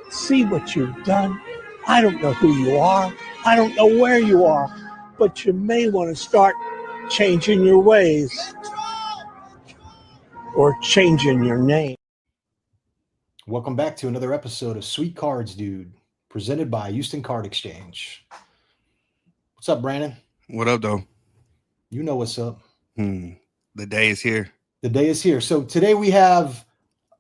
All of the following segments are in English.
see what you've done. I don't know who you are. I don't know where you are, but you may want to start changing your ways or changing your name. Welcome back to another episode of Sweet Cards, Dude, presented by Houston Card Exchange. What's up, Brandon? What up, though? You know what's up. The day is here. The day is here. So today we have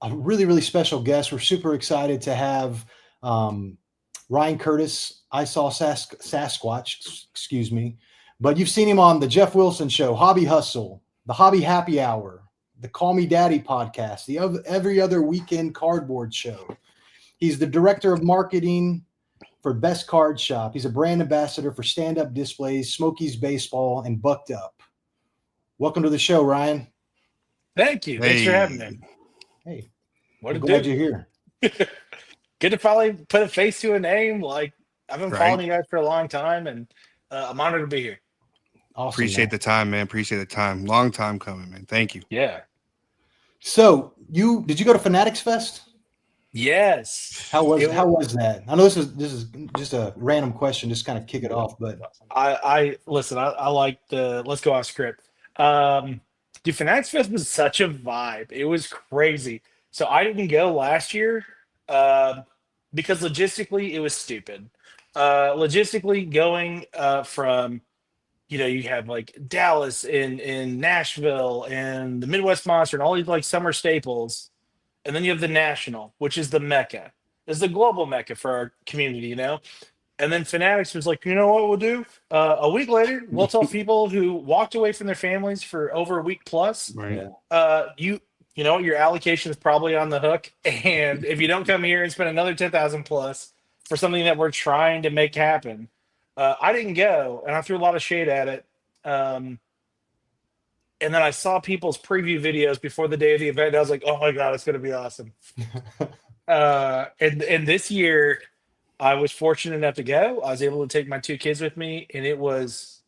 a really, really special guest. We're super excited to have Ryan Curtis. I saw Sasquatch, excuse me. But you've seen him on the Jeff Wilson Show, Hobby Hustle, the Hobby Happy Hour, the Call Me Daddy podcast, the Every Other Weekend Cardboard Show. He's the director of marketing for Best Card Shop. He's a brand ambassador for Stand Up Displays, Smokies Baseball, and Bucked Up. Welcome to the show, Ryan. Thank you. Thanks for having me. Hey, what I'm glad you're here. Good to finally put a face to a name. Like, I've been following you guys for a long time, and I'm honored to be here. Awesome, Appreciate the time, man. Appreciate the time. Long time coming, man. Thank you. Yeah. So did you go to Fanatics Fest? Yes. How was that? I know this is just a random question, just kind of kick it off, but I listen. I like the let's go off script. Dude, Fanatics Fest was such a vibe. It was crazy. So I didn't go last year because logistically it was stupid. Logistically going from you have like Dallas and Nashville and the Midwest Monster and all these like summer staples. And then you have the National, which is the Mecca. It's the global Mecca for our community, And then Fanatics was like, you know what we'll do? A week later, we'll tell people who walked away from their families for over a week plus, Right. You know, your allocation is probably on the hook. And if you don't come here and spend another 10,000 plus for something that we're trying to make happen, I didn't go, and I threw a lot of shade at it. And then I saw people's preview videos before the day of the event. And I was like, oh my God, it's going to be awesome. And this year I was fortunate enough to go. I was able to take my two kids with me, and it was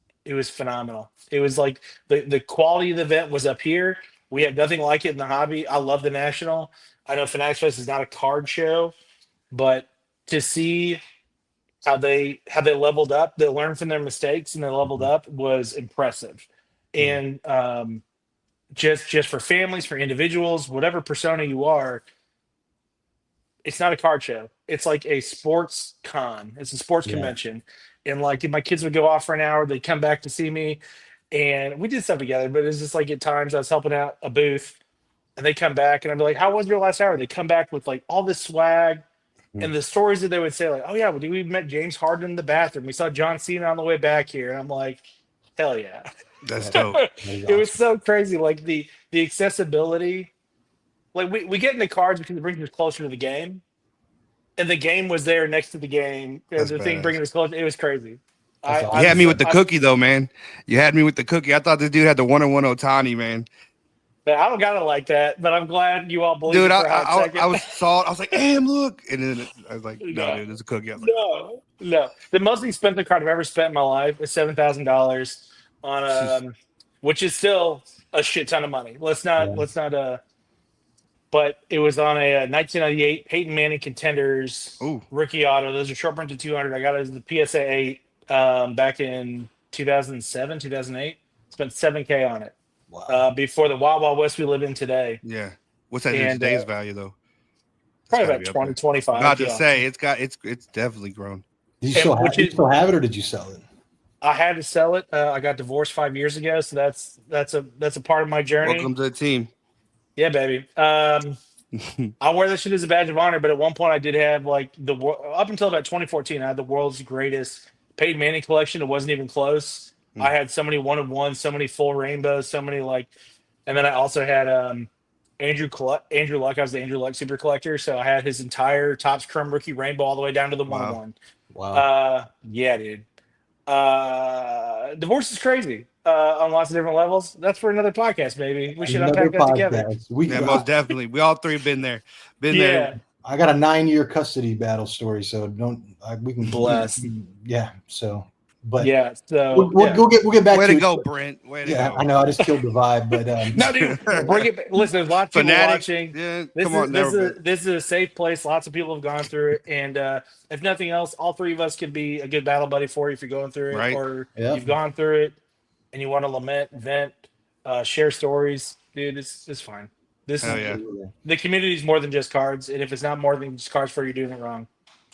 phenomenal. It was like the quality of the event was up here. We have nothing like it in the hobby. I love the National. I know Fanatics Fest is not a card show, but to see how they leveled up, they learned from their mistakes and they leveled up was impressive. And just for families, for individuals, whatever persona you are, it's not a card show. It's like a sports con. It's a sports convention. And like my kids would go off for an hour, they'd come back to see me, and we did stuff together. But it's just like at times I was helping out a booth, and they come back, and I'd be like, "How was your last hour?" They come back with like all this swag. And the stories that they would say, like, "Oh yeah, we met James Harden in the bathroom. We saw John Cena on the way back here." And I'm like, "Hell yeah, That's dope." It was so crazy, like the accessibility. Like we get into cards because it brings us closer to the game, and the game was there next to the game. That's the thing badass. bringing us closer. It was crazy. You had me with the cookie, though, man. You had me with the cookie. I thought this dude had the 1-on-1 Otani, man. I don't got it like that, but I'm glad you all believe Dude, it for a hot second. I was like, damn, look. And then I was like, no, dude, it's a cookie. I was like, No. The most expensive card I've ever spent in my life is $7,000 on which is still a shit ton of money. Let's not but it was on a 1998 Peyton Manning Contenders rookie auto. Those are short print to 200. I got it as the PSA 8 back in 2007, 2008. Spent $7K on it. wow. Before the Wild Wild West we live in today. yeah. What's that in today's value, though? Probably gotta about be up 20, there. 25. I'm about to say it's definitely grown. Did you still have it, or did you sell it? I had to sell it. I got divorced 5 years ago, so that's a part of my journey. Welcome to the team. Yeah, baby. I wear this shit as a badge of honor, but at one point I did have like up until about 2014, I had the world's greatest Peyton Manning collection. It wasn't even close. I had so many 1-of-1, so many full rainbows, so many and then I also had Andrew Luck. I was the Andrew Luck super collector, so I had his entire Topps Chrome rookie rainbow all the way down to the 1-of-1. Wow. Yeah, dude. Divorce is crazy on lots of different levels. That's for another podcast, baby. We should unpack that together. Most definitely. We all three been there. There. I got a 9-year custody battle story, so we can bless. Yeah, so But yeah, so we'll get back Way to to it. go, Brent. Way to Yeah, go. I know. I just killed the vibe, but no, dude, bring it back. Listen, there's lots of people Fanatics. watching. Yeah, This come is on, this never is been. this is a safe place. Lots of people have gone through it, and if nothing else, all three of us could be a good battle buddy for you if you're going through it, Right. or Yep. you've gone through it and you want to lament, vent, share stories, dude. It's fine. This Hell is yeah. the community is more than just cards, and if it's not more than just cards for you, you're doing it wrong.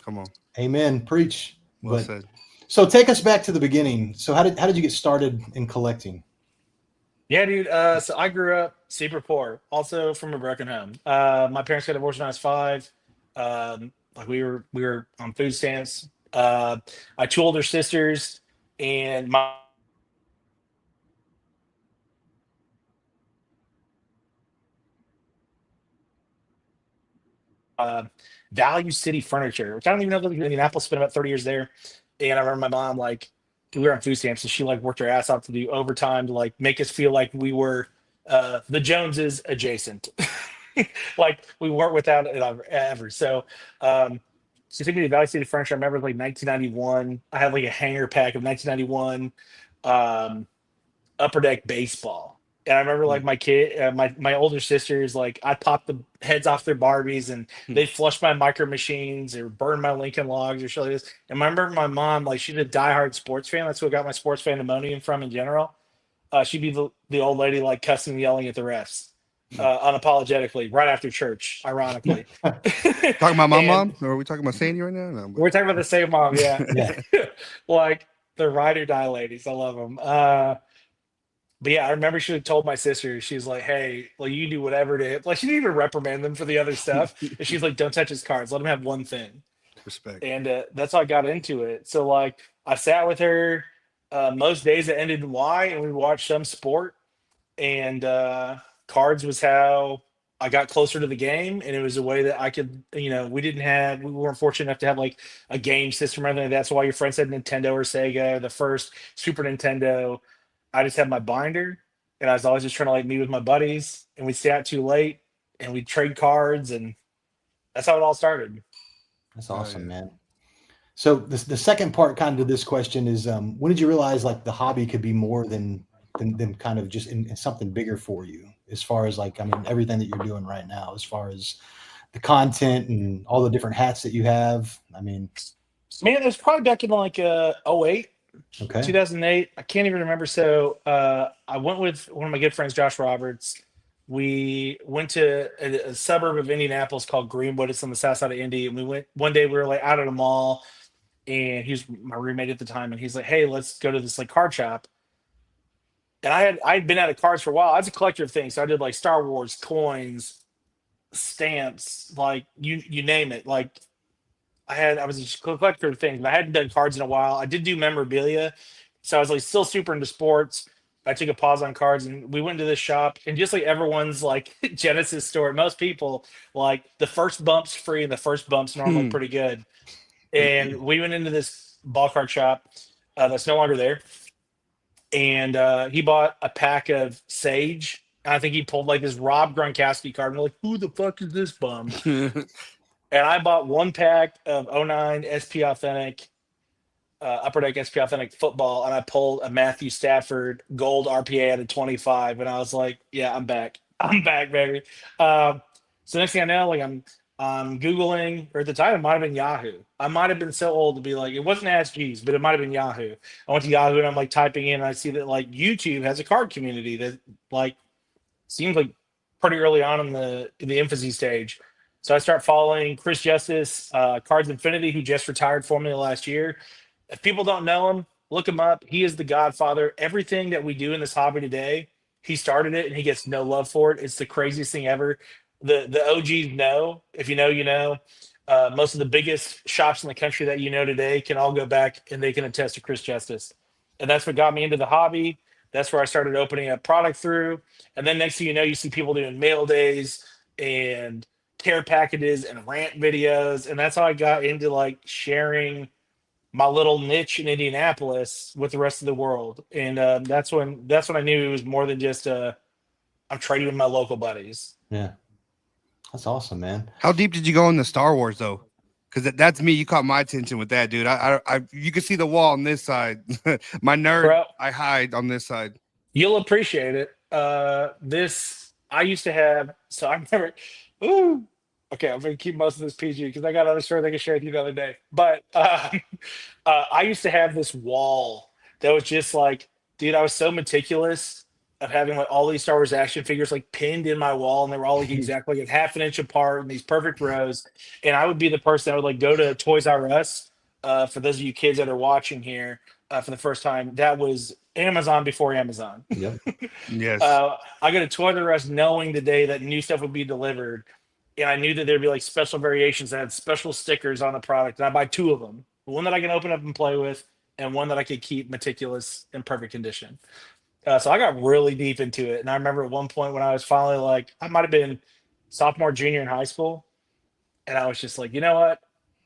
Come on. Amen. Preach. Well But said. so take us back to the beginning. So how did you get started in collecting? Yeah, dude. So I grew up super poor, also from a broken home. My parents got divorced when I was 5. Like we were on food stamps. I had 2 older sisters, and my uh, Value City Furniture, which I don't even know if it was in Indianapolis. Spent about 30 years there, and I remember my mom like we were on food stamps, and she like worked her ass off to do overtime to like make us feel like we were the Joneses adjacent. Like we weren't without it ever. So she took me to Valley City Furniture. I remember like 1991. I had like a hanger pack of 1991 Upper Deck baseball. And I remember like my kid, my older sisters, like I popped the heads off their Barbies and they flushed my micro machines or burned my Lincoln Logs or shit like this. And I remember my mom, like she's a diehard sports fan. That's what got my sports fandemonium from in general. She'd be the old lady like cussing and yelling at the refs unapologetically right after church, ironically. Talking about my And mom? Or are we talking about Sandy right now? No, but we're talking about the same mom, yeah. Yeah. Like the ride or die ladies. I love them. But yeah, I remember she told my sister, she's like, hey, like you do whatever to like she didn't even reprimand them for the other stuff. And she's like, don't touch his cards. Let him have one thing. respect. And that's how I got into it. So like I sat with her most days that ended in Y and we watched some sport. And cards was how I got closer to the game, and it was a way that I could, we weren't fortunate enough to have like a game system or anything like that. So while your friends had Nintendo or Sega, the first Super Nintendo, I just had my binder, and I was always just trying to like meet with my buddies, and we'd stay out too late, and we'd trade cards, and that's how it all started. That's Oh, awesome, yeah. man. So the second part kind of to this question is when did you realize like the hobby could be more than kind of just in something bigger for you, as far as like, I mean, everything that you're doing right now, as far as the content and all the different hats that you have. I mean, Man, it was probably back in like '08. okay. 2008. I can't even remember. So I went with one of my good friends, Josh Roberts. We went to a suburb of Indianapolis called Greenwood. It's on the south side of Indy. And we went one day, we were like out at a mall, and he was my roommate at the time. And he's like, hey, let's go to this like card shop. And I'd been out of cards for a while. I was a collector of things. So I did like Star Wars, coins, stamps, like you name it. Like I was a collector of things, but I hadn't done cards in a while. I did do memorabilia, so I was like still super into sports. I took a pause on cards, and we went to this shop, and just like everyone's like Genesis store, most people like the first bump's free, and the first bump's normally pretty good. And we went into this ball card shop that's no longer there, and he bought a pack of Sage. I think he pulled like this Rob Gronkowski card, and we're like, who the fuck is this bum? And I bought one pack of '09 SP Authentic, Upper Deck SP Authentic football, and I pulled a Matthew Stafford gold RPA out of 25. And I was like, yeah, I'm back. I'm back, baby. So next thing I know, like I'm Googling, or at the time it might have been Yahoo. I might have been so old to be like, it wasn't Ask Jeeves, but it might have been Yahoo. I went to Yahoo and I'm like typing in, and I see that like YouTube has a card community that like seems like pretty early on in the infancy stage. So I start following Chris Justice, Cards Infinity, who just retired for me last year. If people don't know him, look him up. He is the godfather. Everything that we do in this hobby today, he started it and he gets no love for it. It's the craziest thing ever. The OGs know, if you know, you know. Most of the biggest shops in the country that you know today can all go back and they can attest to Chris Justice. And that's what got me into the hobby. That's where I started opening up product through. And then next thing you know, you see people doing mail days and care packages and rant videos. And that's how I got into like sharing my little niche in Indianapolis with the rest of the world. And that's when I knew it was more than just I'm trading with my local buddies. Yeah. That's awesome, man. How deep did you go into Star Wars though? because that's me. You caught my attention with that, dude. You can see the wall on this side. My nerd, Bro, I hide on this side. you'll appreciate it. This I used to have. So I remember. Ooh. Okay, I'm gonna keep most of this PG because I got other stories I can share with you the other day. But I used to have this wall that was just like, dude, I was so meticulous of having like all these Star Wars action figures like pinned in my wall, and they were all like exactly like half an inch apart in these perfect rows. And I would be the person that would like go to Toys R Us. For those of you kids that are watching here for the first time, that was Amazon before Amazon. Yep. Yes. I go to Toys R Us knowing the day that new stuff would be delivered, and I knew that there'd be like special variations that had special stickers on the product, and I buy two of them, one that I can open up and play with, and one that I could keep meticulous in perfect condition. So I got really deep into it, and I remember at one point when I was finally like, I might have been sophomore, junior in high school, and I was just like, you know what?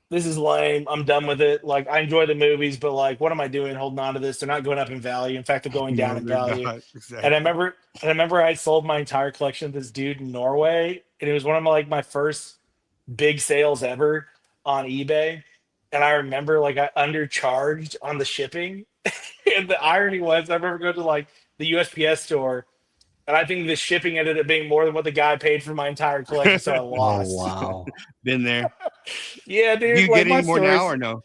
This is lame. I'm done with it. Like, I enjoy the movies, but like, what am I doing holding on to this? They're not going up in value. In fact, they're going down No, in they're value. not. Exactly. And I remember I sold my entire collection to this dude in Norway, and it was one of my first big sales ever on eBay. And I remember like I undercharged on the shipping. And the irony was I remember going to like the USPS store, and I think the shipping ended up being more than what the guy paid for my entire collection, so I Oh lost. wow. Been there. Yeah, Do dude. you Like get my any more stories. now or no?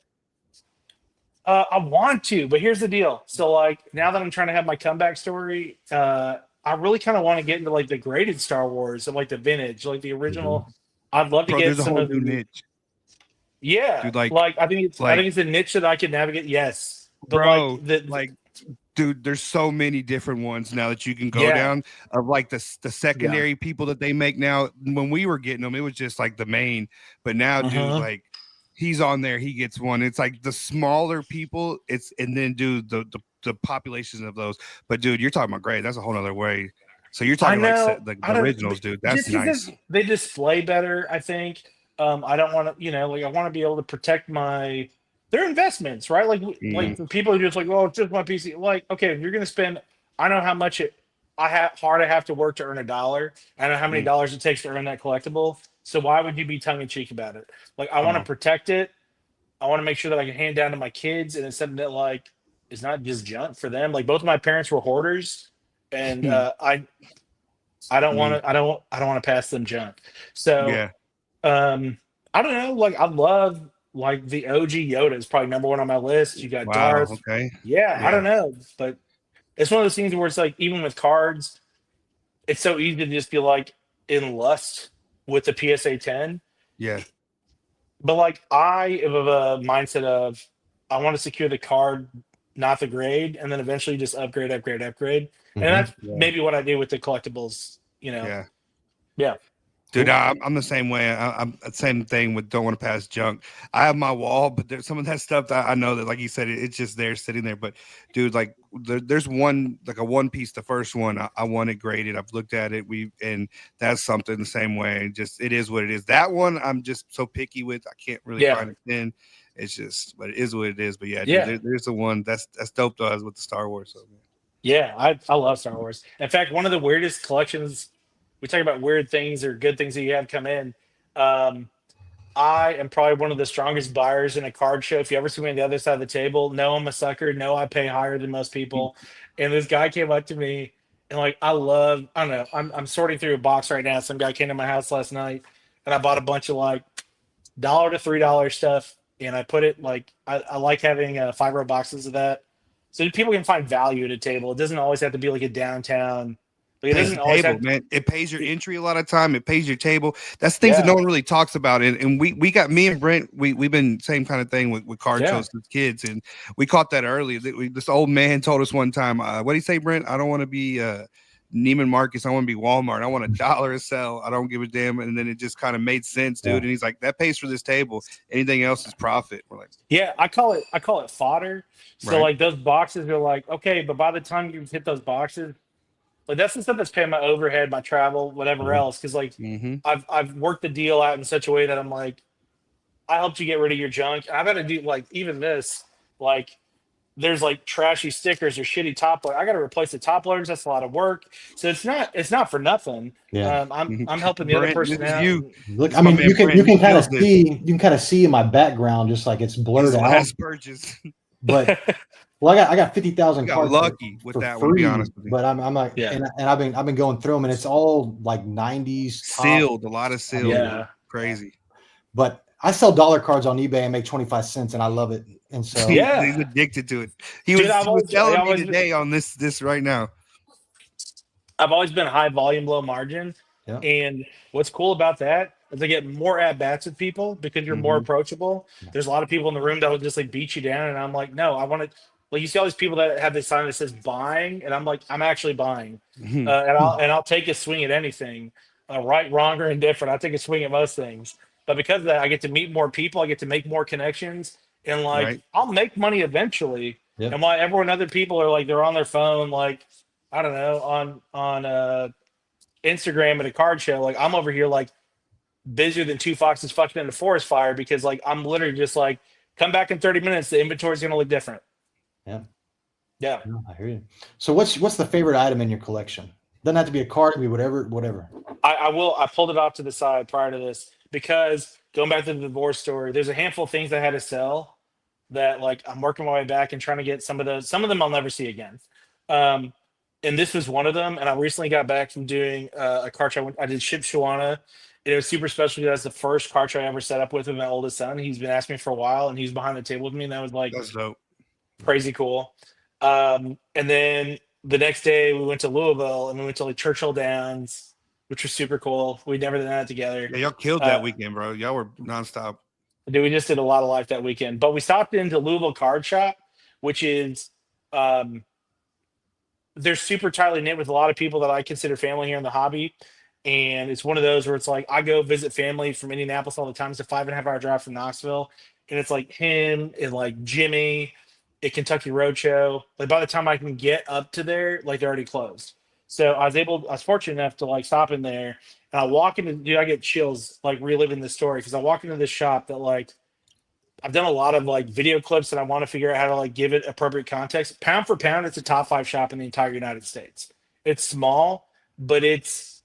I want to, but here's the deal. So like now that I'm trying to have my comeback story, I really kind of want to get into like the graded Star Wars and like the vintage, like the original. I'd love to Bro, get there's a some whole of new the niche. yeah. Dude, Like I think like it's a niche that I can navigate. Yes, but bro, like the like dude, there's so many different ones now that you can go yeah. down of like the secondary people that they make now. When we were getting them, it was just like the main, but now, dude, like he's on there, he gets one. It's like the smaller people, and then dude, the populations of those. But dude, you're talking about grade. That's a whole nother way. So you're I talking know. like I the don't originals, dude. That's just because nice. they display better. I think. I don't want to. Like I want to be able to protect my. Their investments, right? Like the people are just like, oh, it's just my PC. Like, okay, if you're gonna spend, I know how much hard I have to work to earn $1. I know how many dollars it takes to earn that collectible. So why would you be tongue in cheek about it? Like, I want to protect it. I want to make sure that I can hand down to my kids, and it's something that like is not just junk for them. Like both of my parents were hoarders, and I don't want to I don't want to pass them junk. So Yeah. I don't know. Like I love like the OG Yoda is probably number one on my list. You got Wow. Darth. Okay. Yeah, I Yeah. don't know, but it's one of those things where it's like even with cards, it's so easy to just be like in lust with the PSA 10. Yeah. But like I am of a mindset of I want to secure the card, not the grade, and then eventually just upgrade. And that's maybe what I do with the collectibles. Yeah. Yeah. Dude, I'm the same way. I'm the same thing with don't want to pass junk. I have my wall, but there's some of that stuff that I know that, like you said, it's just there sitting there. But dude, like there's one, like a One Piece, the first one, I want it graded. I've looked at it. And that's something the same way. Just it is what it is. That one I'm just so picky with. I can't really find it in. It's just, but it is what it is. But yeah, dude, there's the one that's dope though, with the Star Wars. So, man. Yeah, I love Star Wars. In fact, one of the weirdest collections. We talk about weird things or good things that you have come in. I am probably one of the strongest buyers in a card show. If you ever see me on the other side of the table, no, I'm a sucker. No, I pay higher than most people. And this guy came up to me and like, I don't know. I'm sorting through a box right now. Some guy came to my house last night and I bought a bunch of like $1 to $3 stuff. And I put it like, I like having 5-row boxes of that. So people can find value at a table. It doesn't always have to be like a downtown. It doesn't always table, man. It pays your entry a lot of time. It pays your table. That's things that no one really talks about. And we got me and Brent. We've been same kind of thing with card shows as kids, and we caught that early. This old man told us one time, "What do you say, Brent? I don't want to be Neiman Marcus. I want to be Walmart. I want $1 a sell. I don't give a damn." And then it just kind of made sense, dude. And he's like, "That pays for this table. Anything else is profit." We're like, "Yeah, I call it fodder." So like those boxes are like, okay, but by the time you hit those boxes. Like that's the stuff that's paying my overhead, my travel, whatever else. Because like I've worked the deal out in such a way that I'm like, I helped you get rid of your junk. I've had to do like even this. Like there's like trashy stickers or shitty top load. I got to replace the top loaders. That's a lot of work. So it's not for nothing. Yeah. I'm helping the other Brent, this person is out. you. Look, This I is my mean, man you Brent. He kills this. you can kind of see in my background, just like it's blurred His out. last purchase. But well, I got 50,000 You got cards lucky with for that one, to be free, honest with you. but I'm like, Yeah. and I've been going through them, and it's all like 90s top. Sealed, a lot of sealed. Yeah. Crazy. But I sell dollar cards on eBay and make 25 cents, and I love it. And so Yeah. He's addicted to it. He Dude, was telling me today on this right now. I've always been high volume, low margin. Yeah. And what's cool about that is I get more at bats with people because you're more approachable. Yeah. There's a lot of people in the room that will just like beat you down. And I'm like, no, I want to, like, you see all these people that have this sign that says buying. And I'm like, I'm actually buying. And I'll take a swing at anything, right, wrong, or indifferent. I'll take a swing at most things. But because of that, I get to meet more people. I get to make more connections. And like, Right. I'll make money eventually. Yep. And while everyone, other people are like, they're on their phone, like, I don't know, on Instagram at a card show, like I'm over here like busier than two foxes fucking in a forest fire because like I'm literally just like, come back in 30 minutes, the inventory's gonna look different. Yeah. Yeah. No, I hear you. So what's the favorite item in your collection? Doesn't have to be a card, it can be whatever. I pulled it off to the side prior to this because going back to the divorce story, there's a handful of things I had to sell that like I'm working my way back and trying to get some of them I'll never see again. And this was one of them. And I recently got back from doing a card show. I did Ship Shawana. And it was super special because that's the first card show I ever set up with my oldest son. He's been asking me for a while, and he's behind the table with me. And that was like That's dope. crazy cool. And then the next day we went to Louisville and we went to like Churchill Downs, which was super cool. We never done that together. Yeah, y'all killed that weekend, bro. Y'all were nonstop. Dude, we just did a lot of life that weekend. But we stopped into Louisville Card Shop, which is they're super tightly knit with a lot of people that I consider family here in the hobby. And it's one of those where it's like I go visit family from Indianapolis all the time. It's a 5.5 hour drive from Knoxville. And it's like him and like Jimmy at Kentucky Roadshow. Like by the time I can get up to there, like they're already closed. So I was fortunate enough to like stop in there and I walk into, dude, I get chills like reliving this story because I walk into this shop that like I've done a lot of like video clips and I want to figure out how to like give it appropriate context. Pound for pound, it's a top 5 shop in the entire United States. It's small, but it's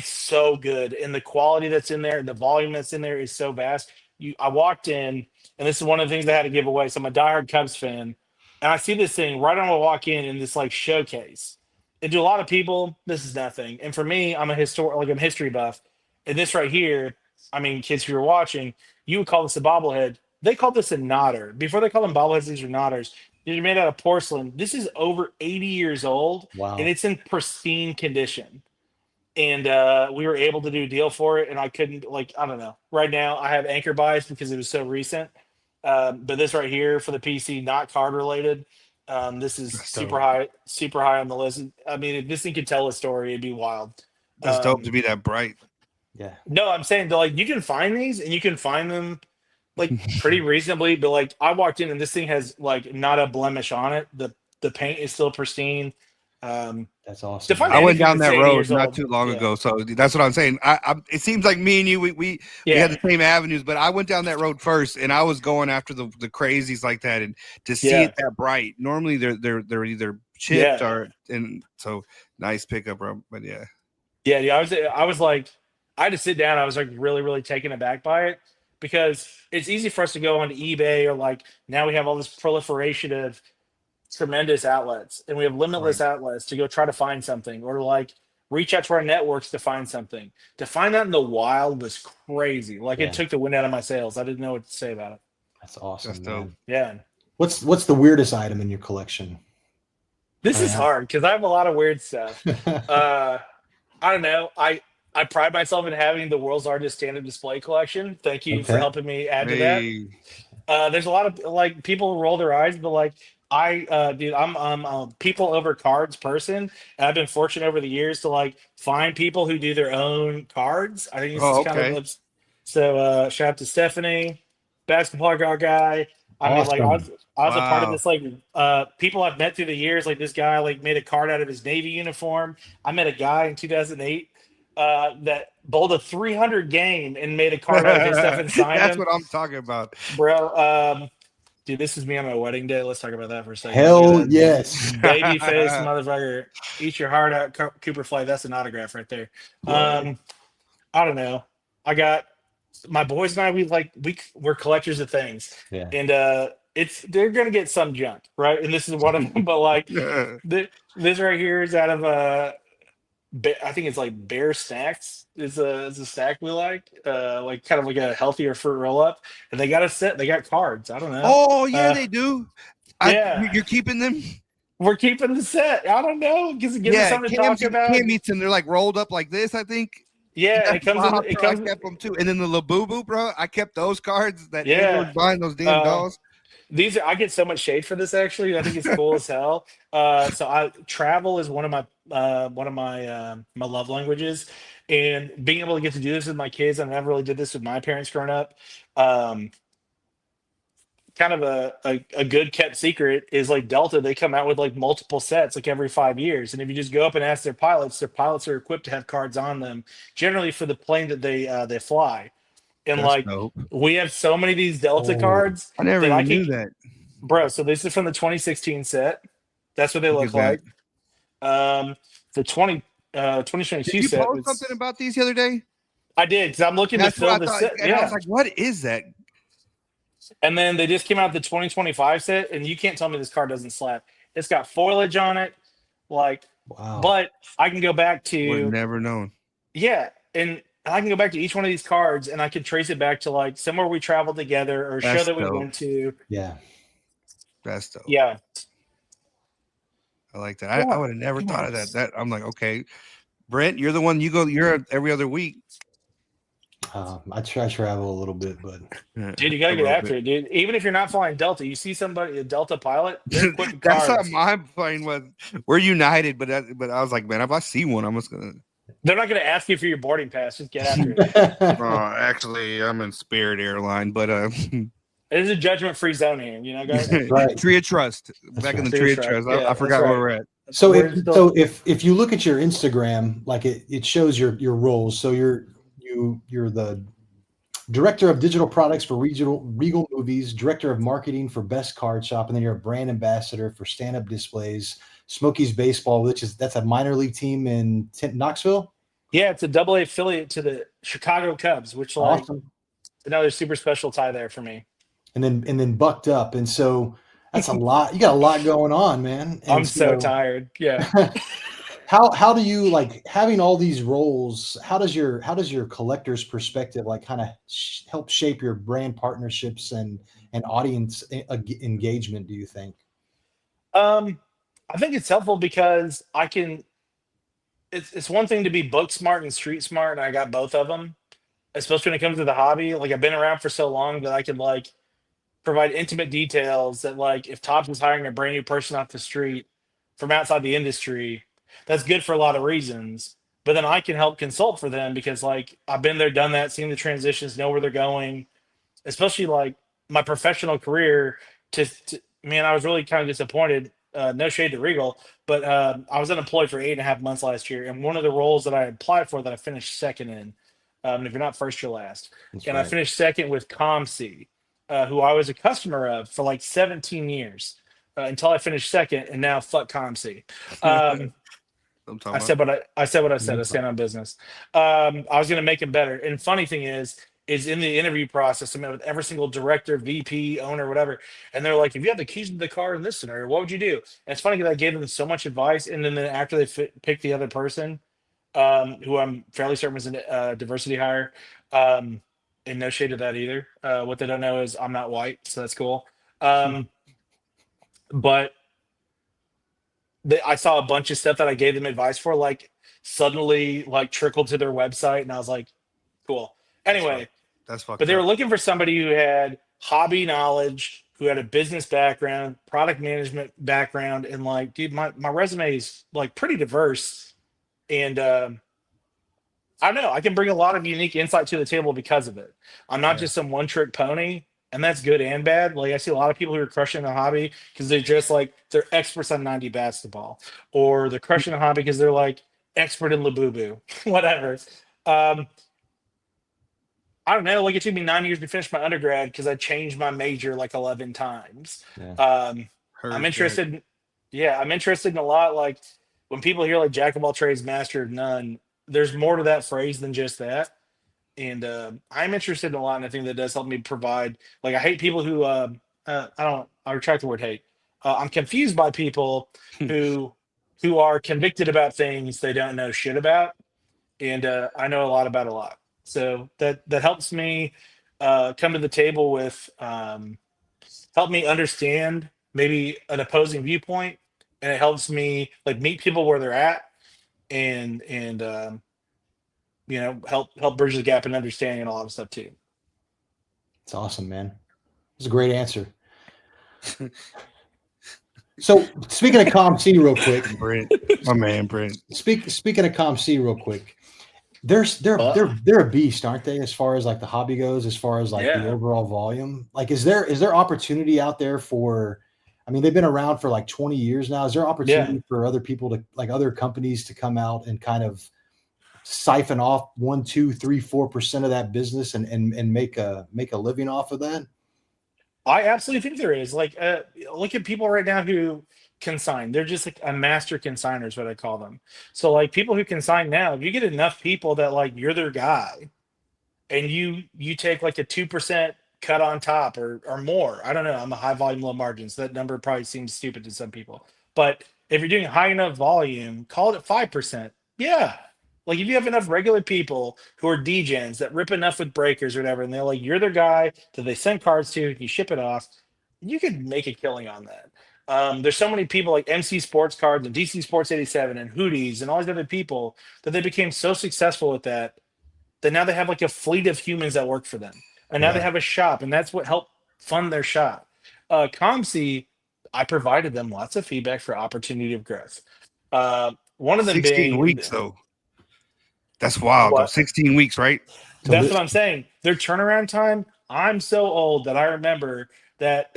so good. And the quality that's in there and the volume that's in there is so vast. I walked in, and this is one of the things I had to give away. So I'm a diehard Cubs fan, and I see this thing right on. I walk in this like showcase. And to a lot of people, this is nothing. And for me, I'm a history buff. And this right here, I mean, kids who are watching, you would call this a bobblehead. They call this a nodder. Before they call them bobbleheads, these are nodders. They're made out of porcelain. This is over 80 years old, Wow. and it's in pristine condition. And we were able to do a deal for it, and I couldn't, like, I don't know. Right now, I have anchor buys because it was so recent. But this right here for the PC, not card related. This is That's super dope. high on the list. I mean, if this thing could tell a story, it'd be wild. That's dope to be that bright. Yeah. No, I'm saying that like you can find these and you can find them like pretty reasonably, but like I walked in and this thing has like not a blemish on it. The paint is still pristine. That's awesome. find I went anything down that's that 80 road years not old, too long yeah. ago, so that's what I'm saying. It seems like me and you, we had the same avenues, but I went down that road first, and I was going after the crazies like that, and to see it that bright. Normally they're either chipped or, and so nice pickup, bro. But yeah. I was like, I had to sit down. I was like really, really taken aback by it because it's easy for us to go onto eBay or like now we have all this proliferation of tremendous outlets and we have limitless outlets to go try to find something or like reach out to our networks to find something. To find that in the wild was crazy. Like it took the wind out of my sails. I didn't know what to say about it. That's awesome. That's dope. Yeah. What's the weirdest item in your collection? This is hard because I have a lot of weird stuff. I don't know. I pride myself in having the world's largest standard display collection. Thank you for helping me add to that. There's a lot of like people roll their eyes, but like dude, I'm a people over cards person, and I've been fortunate over the years to like find people who do their own cards. I think this is kind of so. Shout out to Stephanie, basketball guy. I mean, like I was a part of this like people I've met through the years. Like this guy like made a card out of his Navy uniform. I met a guy in 2008 that bowled a 300 game and made a card out of his stuff and signed That's him. what I'm talking about, bro. Dude, this is me on my wedding day. Let's talk about that for a second. Look Hell at that yes. baby face motherfucker. Eat your heart out, Cooper Flight. That's an autograph right there. Right. I don't know. I got my boys and I. We're collectors of things, Yeah. and they're gonna get some junk, right? And this is one of them. But like this right here is out of I think it's like Bear Snacks is a snack we like kind of like a healthier fruit roll up, and they got a set. They got cards. I don't know. Oh yeah, they do. Yeah. You're keeping them. We're keeping the set. I don't know because it gives us something to talk about. Cam eats them. They're like rolled up like this. I think. Yeah, it comes. Wow, It bro, comes. I kept them too, and then the Labubu, bro. I kept those cards that Yeah. Andrew was buying those damn dolls. These I get so much shade for this. Actually, I think it's cool as hell. Travel is one of my love languages, and being able to get to do this with my kids. I never really did this with my parents growing up. Kind of a good kept secret is like Delta. They come out with like multiple sets like every 5 years, and if you just go up and ask their pilots are equipped to have cards on them, generally for the plane that they fly. And That's like dope. we have so many of these Delta Oh. cards I never that even I knew can, that. bro. So this is from the 2016 set. That's what they Look look at that. like. The 2022 Did you set post was, something about these the other day? I did because I'm looking That's to fill what I the thought, set. and I Yeah. was like, "What is that?" And then they just came out with the 2025 set, and you can't tell me this card doesn't slap. It's got foliage on it, like, Wow. but I can go back Would have to never known. and I can go back to each one of these cards, and I can trace it back to like somewhere we traveled together or a show That's that we dope. went to. Yeah. That's dope. Yeah, I like that. I Yeah. would have never thought of that. That I'm like, okay, Brent, you're the one. You're every other week. I travel a little bit, but dude, you gotta get after it, dude. Even if you're not flying Delta, you see somebody a Delta pilot, they're equipping That's cards. how my plane was. We're United, but I was like, man, if I see one, I'm just gonna. They're not gonna ask you for your boarding pass. Just get after it. Actually, I'm in Spirit Airline, but It is a judgment-free zone here, you know, guys. Right. Tree of Trust. Back in the Tree of Trust. Yeah, I forgot that's where we're at. So We're if you look at your Instagram, like it shows your roles. So you're the director of digital products for Regal Movies, director of marketing for Best Card Shop, and then you're a brand ambassador for Stand Up Displays, Smokies Baseball, that's a minor league team in Knoxville. Yeah, it's a AA affiliate to the Chicago Cubs, which like Awesome. another super special tie there for me. And then Bucked Up, and so that's a lot. You got a lot going on, man. And I'm so tired. Yeah. How do you like having all these roles? How does your collector's perspective like kind of help shape your brand partnerships and audience engagement? Do you think? I think it's helpful because I can. It's one thing to be book smart and street smart, and I got both of them. Especially when it comes to the hobby, like I've been around for so long that I can like provide intimate details that like if Topps is hiring a brand new person off the street from outside the industry, that's good for a lot of reasons. But then I can help consult for them because like I've been there, done that, seen the transitions, know where they're going. Especially like my professional career. Man, I was really kind of disappointed. No shade to Regal, but I was unemployed for 8.5 months last year, and one of the roles that I applied for that I finished second in. If you're not first, you're last. That's and right. I finished second with COMC, who I was a customer of for like 17 years until I finished second, and now fuck COMC. I said what I said. I stand on business. I was going to make him better. And funny thing is in the interview process, I met with every single director, VP, owner, whatever, and they're like, "If you had the keys to the car in this scenario, what would you do?" And it's funny because I gave them so much advice, and then after they picked the other person, who I'm fairly certain was a diversity hire, and no shade to that either. What they don't know is I'm not white, so that's cool. But I saw a bunch of stuff that I gave them advice for, like suddenly like trickled to their website, and I was like, cool. Anyway, that's fucked but they up. were looking for somebody who had hobby knowledge, who had a business background, product management background, and like, dude, my resume is like pretty diverse, and I don't know, I can bring a lot of unique insight to the table because of it. I'm not just some one trick pony. And that's good and bad. Like I see a lot of people who are crushing the hobby because they're just like they're experts on 90 basketball, or they're crushing the hobby because they're like expert in Labubu, whatever. Um, I don't know. I can bring a lot of unique insight to the table because of it. I'm not just some one trick pony. And that's good and bad. Like I see a lot of people who are crushing the hobby because they're just like they're experts on 90 basketball, or they're crushing the hobby because they're like expert in Labubu, whatever. I don't know. Like it took me 9 years to finish my undergrad because I changed my major like 11 times. Yeah. I'm interested. I'm interested in a lot. Like when people hear like jack of all trades, master of none, there's more to that phrase than just that. And I'm interested in a lot, and I think that does help me provide. Like I hate people who I retract the word hate. I'm confused by people who are convicted about things they don't know shit about, and I know a lot about a lot. So that helps me come to the table with help me understand maybe an opposing viewpoint, and it helps me like meet people where they're at, and help bridge the gap in understanding and a lot of stuff too. It's awesome, man. It's a great answer. So speaking of COMC real quick, Brent, my man, Brent. Speaking of COMC real quick, they're a beast, aren't they? As far as like the hobby goes, as far as like the overall volume, like is there opportunity out there for? I mean, they've been around for like 20 years now. Is there opportunity for other people to like other companies to come out and kind of siphon off 1, 2, 3, 4% of that business and make a living off of that? I absolutely think there is. Like, look at people right now who consign. They're just like a master consigner is what I call them. So like people who consign now, if you get enough people that like you're their guy, and you take like a 2% cut on top or more. I don't know. I'm a high volume, low margins. That number probably seems stupid to some people. But if you're doing high enough volume, call it 5%. Yeah. Like if you have enough regular people who are degens that rip enough with breakers or whatever, and they're like, you're their guy that they send cards to, you ship it off, you could make a killing on that. There's so many people like MC Sports Cards and DC Sports 87 and Hooties and all these other people that they became so successful with that now they have like a fleet of humans that work for them. And now they have a shop, and that's what helped fund their shop. COMC, I provided them lots of feedback for opportunity of growth. One of them 16 being weeks though. That's wild. Though. 16 weeks, right? That's what I'm saying. Their turnaround time. I'm so old that I remember that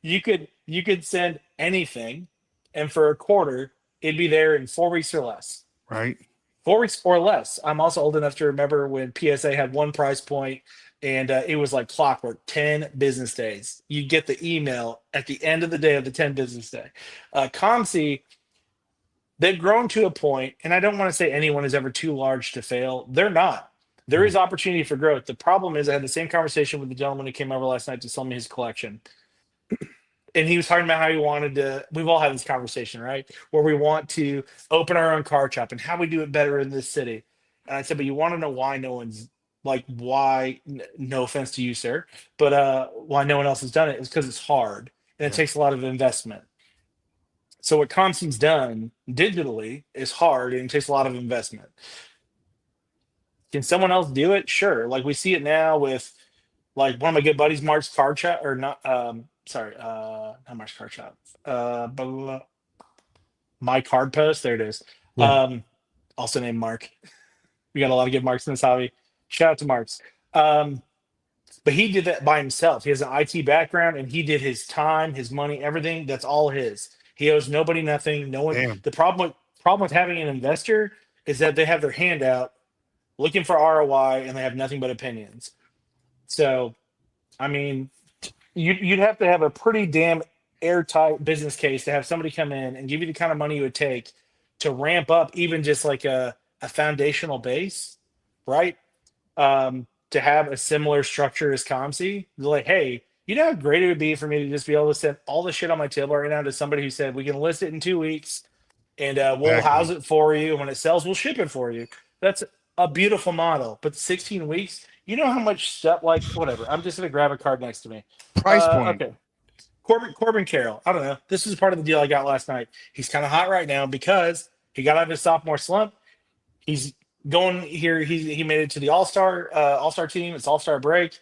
you could send anything, and for a quarter, it'd be there in 4 weeks or less. Right. 4 weeks or less. I'm also old enough to remember when PSA had one price point, and it was like clockwork, 10 business days. You get the email at the end of the day of the 10 business day. COMC, they've grown to a point, and I don't want to say anyone is ever too large to fail. They're not. There is opportunity for growth. The problem is I had the same conversation with the gentleman who came over last night to sell me his collection. And he was talking about how he wanted to, we've all had this conversation, right? Where we want to open our own card shop and how we do it better in this city. And I said, but you want to know why no one's like, why, no offense to you, sir, but why no one else has done it is because it's hard and it takes a lot of investment. So what COMC's done digitally is hard and it takes a lot of investment. Can someone else do it? Sure. Like we see it now with like one of my good buddies, Mark's Card Shop, or not, not Mark's Card Shop. My Card Post, there it is. Yeah. Also named Mark. We got a lot of good Marks in this hobby. Shout out to Marks. But he did that by himself. He has an IT background, and he did his time, his money, everything. That's all his. He owes nobody nothing. No one. Damn. The problem with having an investor is that they have their hand out, looking for ROI, and they have nothing but opinions. So, I mean, you'd have to have a pretty damn airtight business case to have somebody come in and give you the kind of money you would take to ramp up even just like a foundational base, right? To have a similar structure as COMC. Like, hey, you know how great it would be for me to just be able to send all the shit on my table right now to somebody who said, we can list it in 2 weeks and we'll house it for you. And when it sells, we'll ship it for you. That's a beautiful model. But 16 weeks, you know how much stuff, like, whatever. I'm just going to grab a card next to me. Price point. Okay. Corbin Carroll. I don't know. This is part of the deal I got last night. He's kind of hot right now because he got out of his sophomore slump. He's going here. He made it to the All-Star team. It's All-Star break.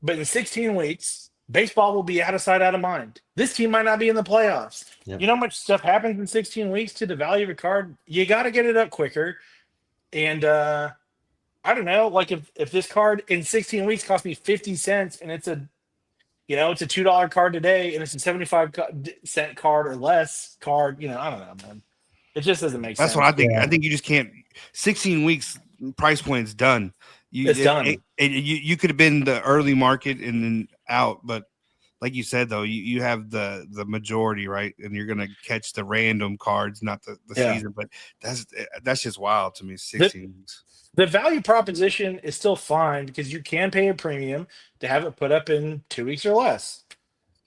But in 16 weeks, baseball will be out of sight, out of mind. This team might not be in the playoffs. Yep. You know how much stuff happens in 16 weeks to the value of a card? You got to get it up quicker. And I don't know, like if this card in 16 weeks cost me 50 cents and it's a $2 card today and it's a 75-cent card or less card, I don't know, man. It just doesn't make sense. That's what I think. Yeah. I think you just can't. 16 weeks price point's done. It's done. You could have been the early market and then out, but like you said though, you have the majority, right? And you're gonna catch the random cards, not the season. But that's just wild to me. 16 weeks. The value proposition is still fine because you can pay a premium to have it put up in 2 weeks or less.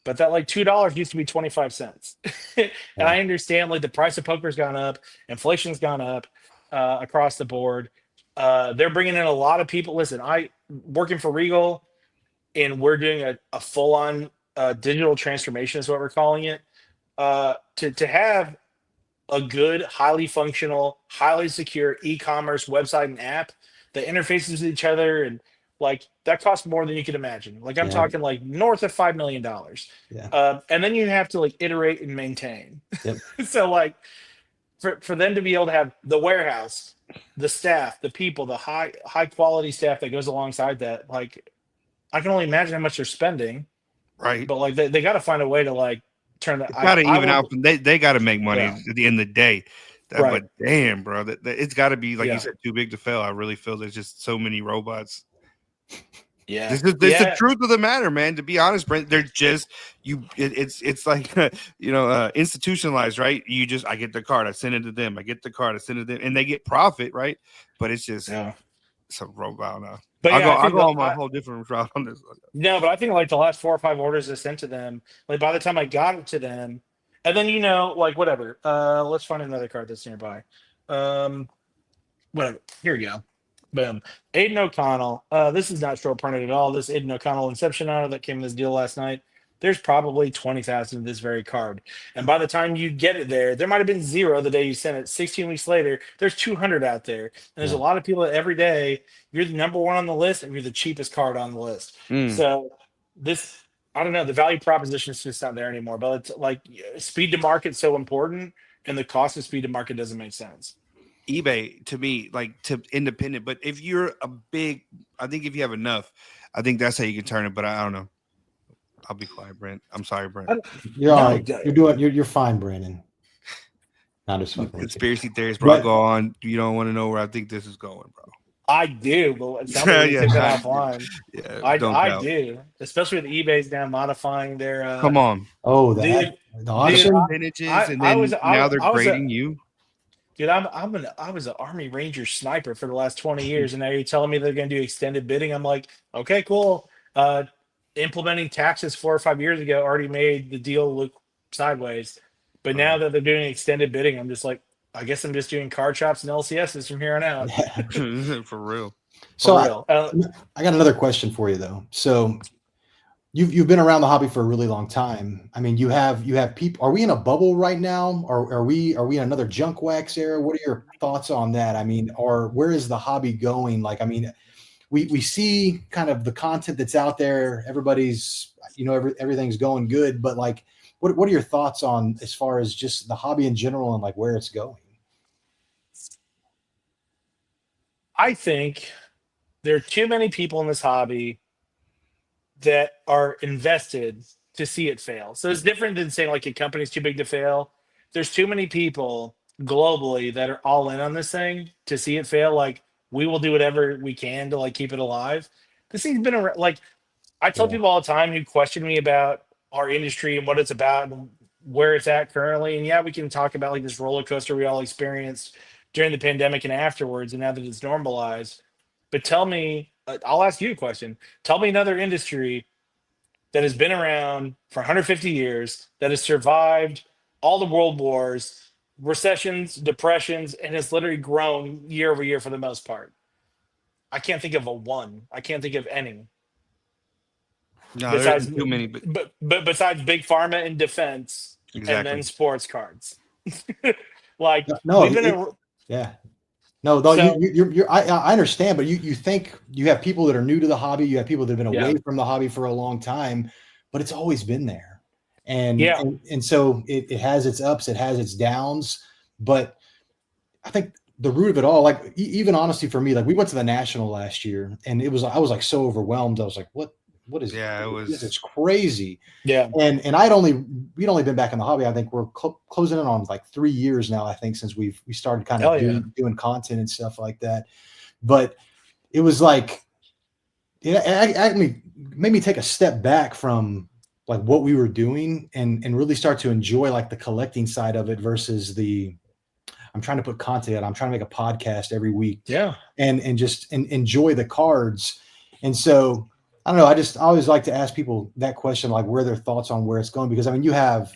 But that like $2 used to be 25 cents. And I understand like the price of poker's gone up, inflation's gone up across the board. They're bringing in a lot of people. Listen, I working for Regal, and we're doing a full-on digital transformation is what we're calling it. To have a good, highly functional, highly secure e-commerce website and app that interfaces with each other, and like that costs more than you could imagine. Like I'm talking like north of $5 million. And then you have to like iterate and maintain. So like for them to be able to have the warehouse, the staff, the people, the high quality staff that goes alongside that, like I can only imagine how much they're spending. Right. But like they got to find a way to like turn that. Got to even out. They got to make money at the end of the day. Right. But damn, bro, it's got to be like you said, too big to fail. I really feel there's just so many robots. Yeah, this is the truth of the matter, man. To be honest, Brent, they're just it's like institutionalized, right? I get the card, I send it to them. I get the card, I send it to them, and they get profit, right? But it's just some robot now. But I'll go on my whole different route on this. No, but I think like the last 4 or 5 orders I sent to them, like by the time I got it to them, and then like whatever. Let's find another card that's nearby. Whatever. Here we go. Boom. Aiden O'Connell. This is not short printed at all. This Aiden O'Connell Inception Auto that came in this deal last night. There's probably 20,000 of this very card. And by the time you get it there might have been 0 the day you sent it. 16 weeks later, there's 200 out there. And there's a lot of people that every day you're the number 1 on the list and you're the cheapest card on the list. So this, I don't know, the value proposition is just not there anymore. But it's like speed to market is so important, and the cost of speed to market doesn't make sense. eBay to me, like to independent, but if you're I think if you have enough, I think that's how you can turn it. But I don't know. I'll be quiet, Brent. I'm sorry, Brent. You're all right. You're fine, Brandon. Not just fucking conspiracy theories, bro. Go on. You don't want to know where I think this is going, bro. I do, but somebody take that offline. Yeah, I do, especially with eBay's now modifying their. Come on. Oh, the auction vintages, and then now they're grading you. Dude, I was an Army Ranger sniper for the last 20 years, and now you're telling me they're going to do extended bidding. I'm like, okay, cool. Implementing taxes 4 or 5 years ago already made the deal look sideways, but now that they're doing extended bidding, I'm just like, I guess I'm just doing card shops and LCSs from here on out. For real. So I got another question for you though. So you've been around the hobby for a really long time. I mean, you have people. Are we in a bubble right now, or are we in another junk wax era? What are your thoughts on that? I mean, or where is the hobby going? Like, I mean, we see kind of the content that's out there. Everybody's, everything's going good, but like, what are your thoughts on as far as just the hobby in general and like where it's going? I think there are too many people in this hobby that are invested to see it fail. So it's different than saying like a company's too big to fail. There's too many people globally that are all in on this thing to see it fail. Like, we will do whatever we can to like keep it alive. This thing's been around. Like, I tell people all the time who question me about our industry and what it's about and where it's at currently. And we can talk about like this roller coaster we all experienced during the pandemic and afterwards, and now that it's normalized. But tell me, I'll ask you a question. Tell me another industry that has been around for 150 years, that has survived all the world wars, recessions, depressions, and has literally grown year over year for the most part. I can't think of I can't think of any. No, besides too many. But besides big pharma and defense, and then sports cards. Like, no, I understand, but you think you have people that are new to the hobby, you have people that have been away from the hobby for a long time, but it's always been there. And so it has its ups, it has its downs, but I think the root of it all, like even honestly for me, like we went to the National last year, and I was like so overwhelmed. I was like, what is it's crazy. Yeah. And we'd only been back in the hobby. I think we're closing in on like 3 years now, I think, since we started kind of doing content and stuff like that. But it was like it made me take a step back from like what we were doing and really start to enjoy like the collecting side of it versus I'm trying to put content out. I'm trying to make a podcast every week. Yeah. And just enjoy the cards. And so I don't know. I always like to ask people that question, like where their thoughts on where it's going, because I mean, you have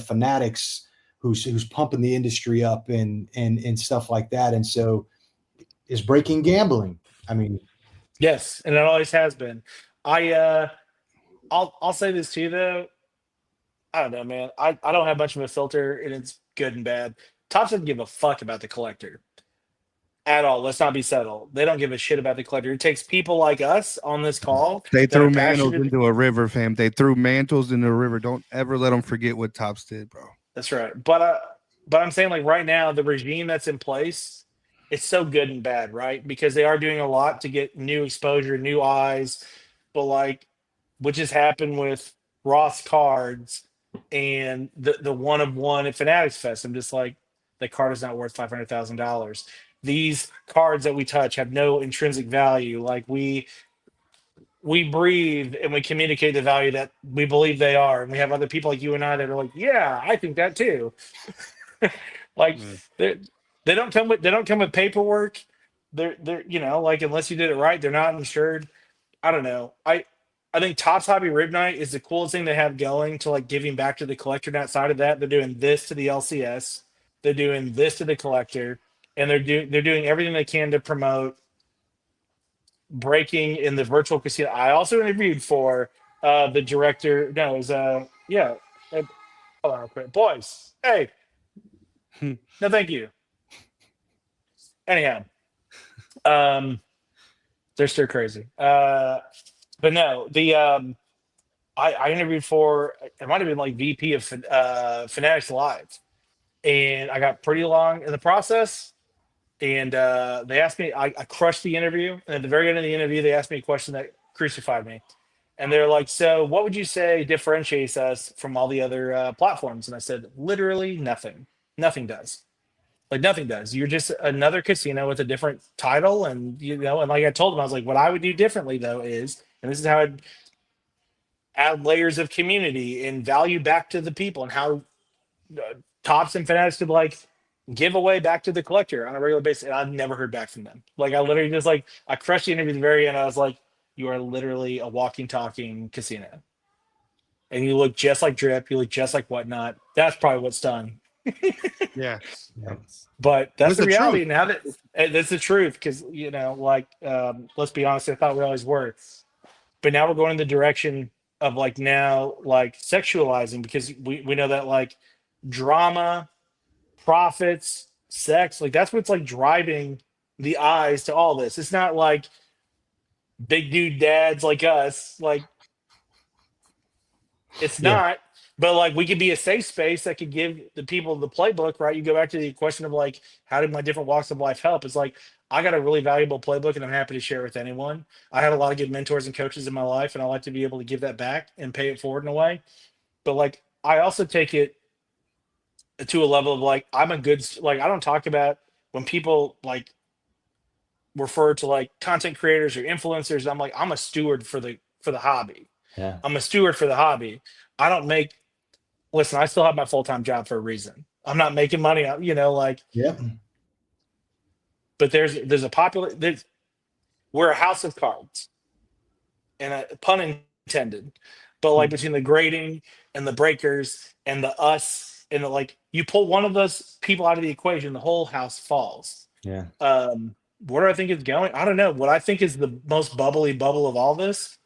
Fanatics who's pumping the industry up and stuff like that. And so is breaking gambling. I mean, yes, and it always has been. I'll say this too though. I don't know, man. I don't have much of a filter, and it's good and bad. Topps doesn't give a fuck about the collector at all. Let's not be subtle. They don't give a shit about the collector. It takes people like us on this call. They that are threw mantles passionate. into a river, fam. They threw mantles into a river. Don't ever let them forget what Topps did, bro. That's right. But I'm saying like right now, the regime that's in place, it's so good and bad, right? Because they are doing a lot to get new exposure, new eyes. But like what just happened with Ross cards and the one of one at Fanatics Fest, I'm just like, that card is not worth $500,000. These cards that we touch have no intrinsic value. Like we breathe and we communicate the value that we believe they are, and we have other people like you and I that are like, yeah, I think that too. Like they don't come with paperwork. They're like unless you did it right, they're not insured. I don't know. I think Topps Hobby Rib Night is the coolest thing they have going to like giving back to the collector. And outside of that, they're doing this to the LCS, they're doing this to the collector, and they're doing everything they can to promote breaking in the virtual casino. I also interviewed for the director. No, it was hold on real quick. Boys, hey. No, thank you. Anyhow, they're still crazy. But no, the I interviewed for, it might have been like VP of Fanatics Live, and I got pretty long in the process. And they asked me, I crushed the interview. And at the very end of the interview, they asked me a question that crucified me. And they're like, so what would you say differentiates us from all the other platforms? And I said, literally nothing. Nothing does. Like nothing does. You're just another casino with a different title. And, and like I told them, I was like, what I would do differently though is, and this is how I'd add layers of community and value back to the people, and how Topps and Fanatics could like give away back to the collector on a regular basis. And I've never heard back from them. Like I literally just like, I crushed the interview at the very end. I was like, you are literally a walking, talking casino. And you look just like Drip. You look just like Whatnot. That's probably what's done. Yeah. But that's the reality. Truth. Now that's the truth. Because, let's be honest, I thought we always were. But now we're going in the direction of like now, like sexualizing, because we know that like drama, profits, sex, like that's what's like driving the eyes to all this. It's not like big dude dads like us. Like it's not. But like we could be a safe space that could give the people the playbook, right? You go back to the question of like, how did my different walks of life help? It's like I got a really valuable playbook, and I'm happy to share it with anyone. I had a lot of good mentors and coaches in my life, and I like to be able to give that back and pay it forward in a way. But like I also take it to a level of like I'm a good, like I don't talk about when people like refer to like content creators or influencers. I'm like, I'm a steward for the hobby. Yeah. I'm a steward for the hobby. I don't make. Listen, I still have my full-time job for a reason. I'm not making money, Yeah. But there's a we're a house of cards, and a pun intended. But like between the grading and the breakers and the us and the like, you pull one of those people out of the equation, the whole house falls. Yeah. Where do I think it's going? I don't know. What I think is the most bubbly bubble of all this,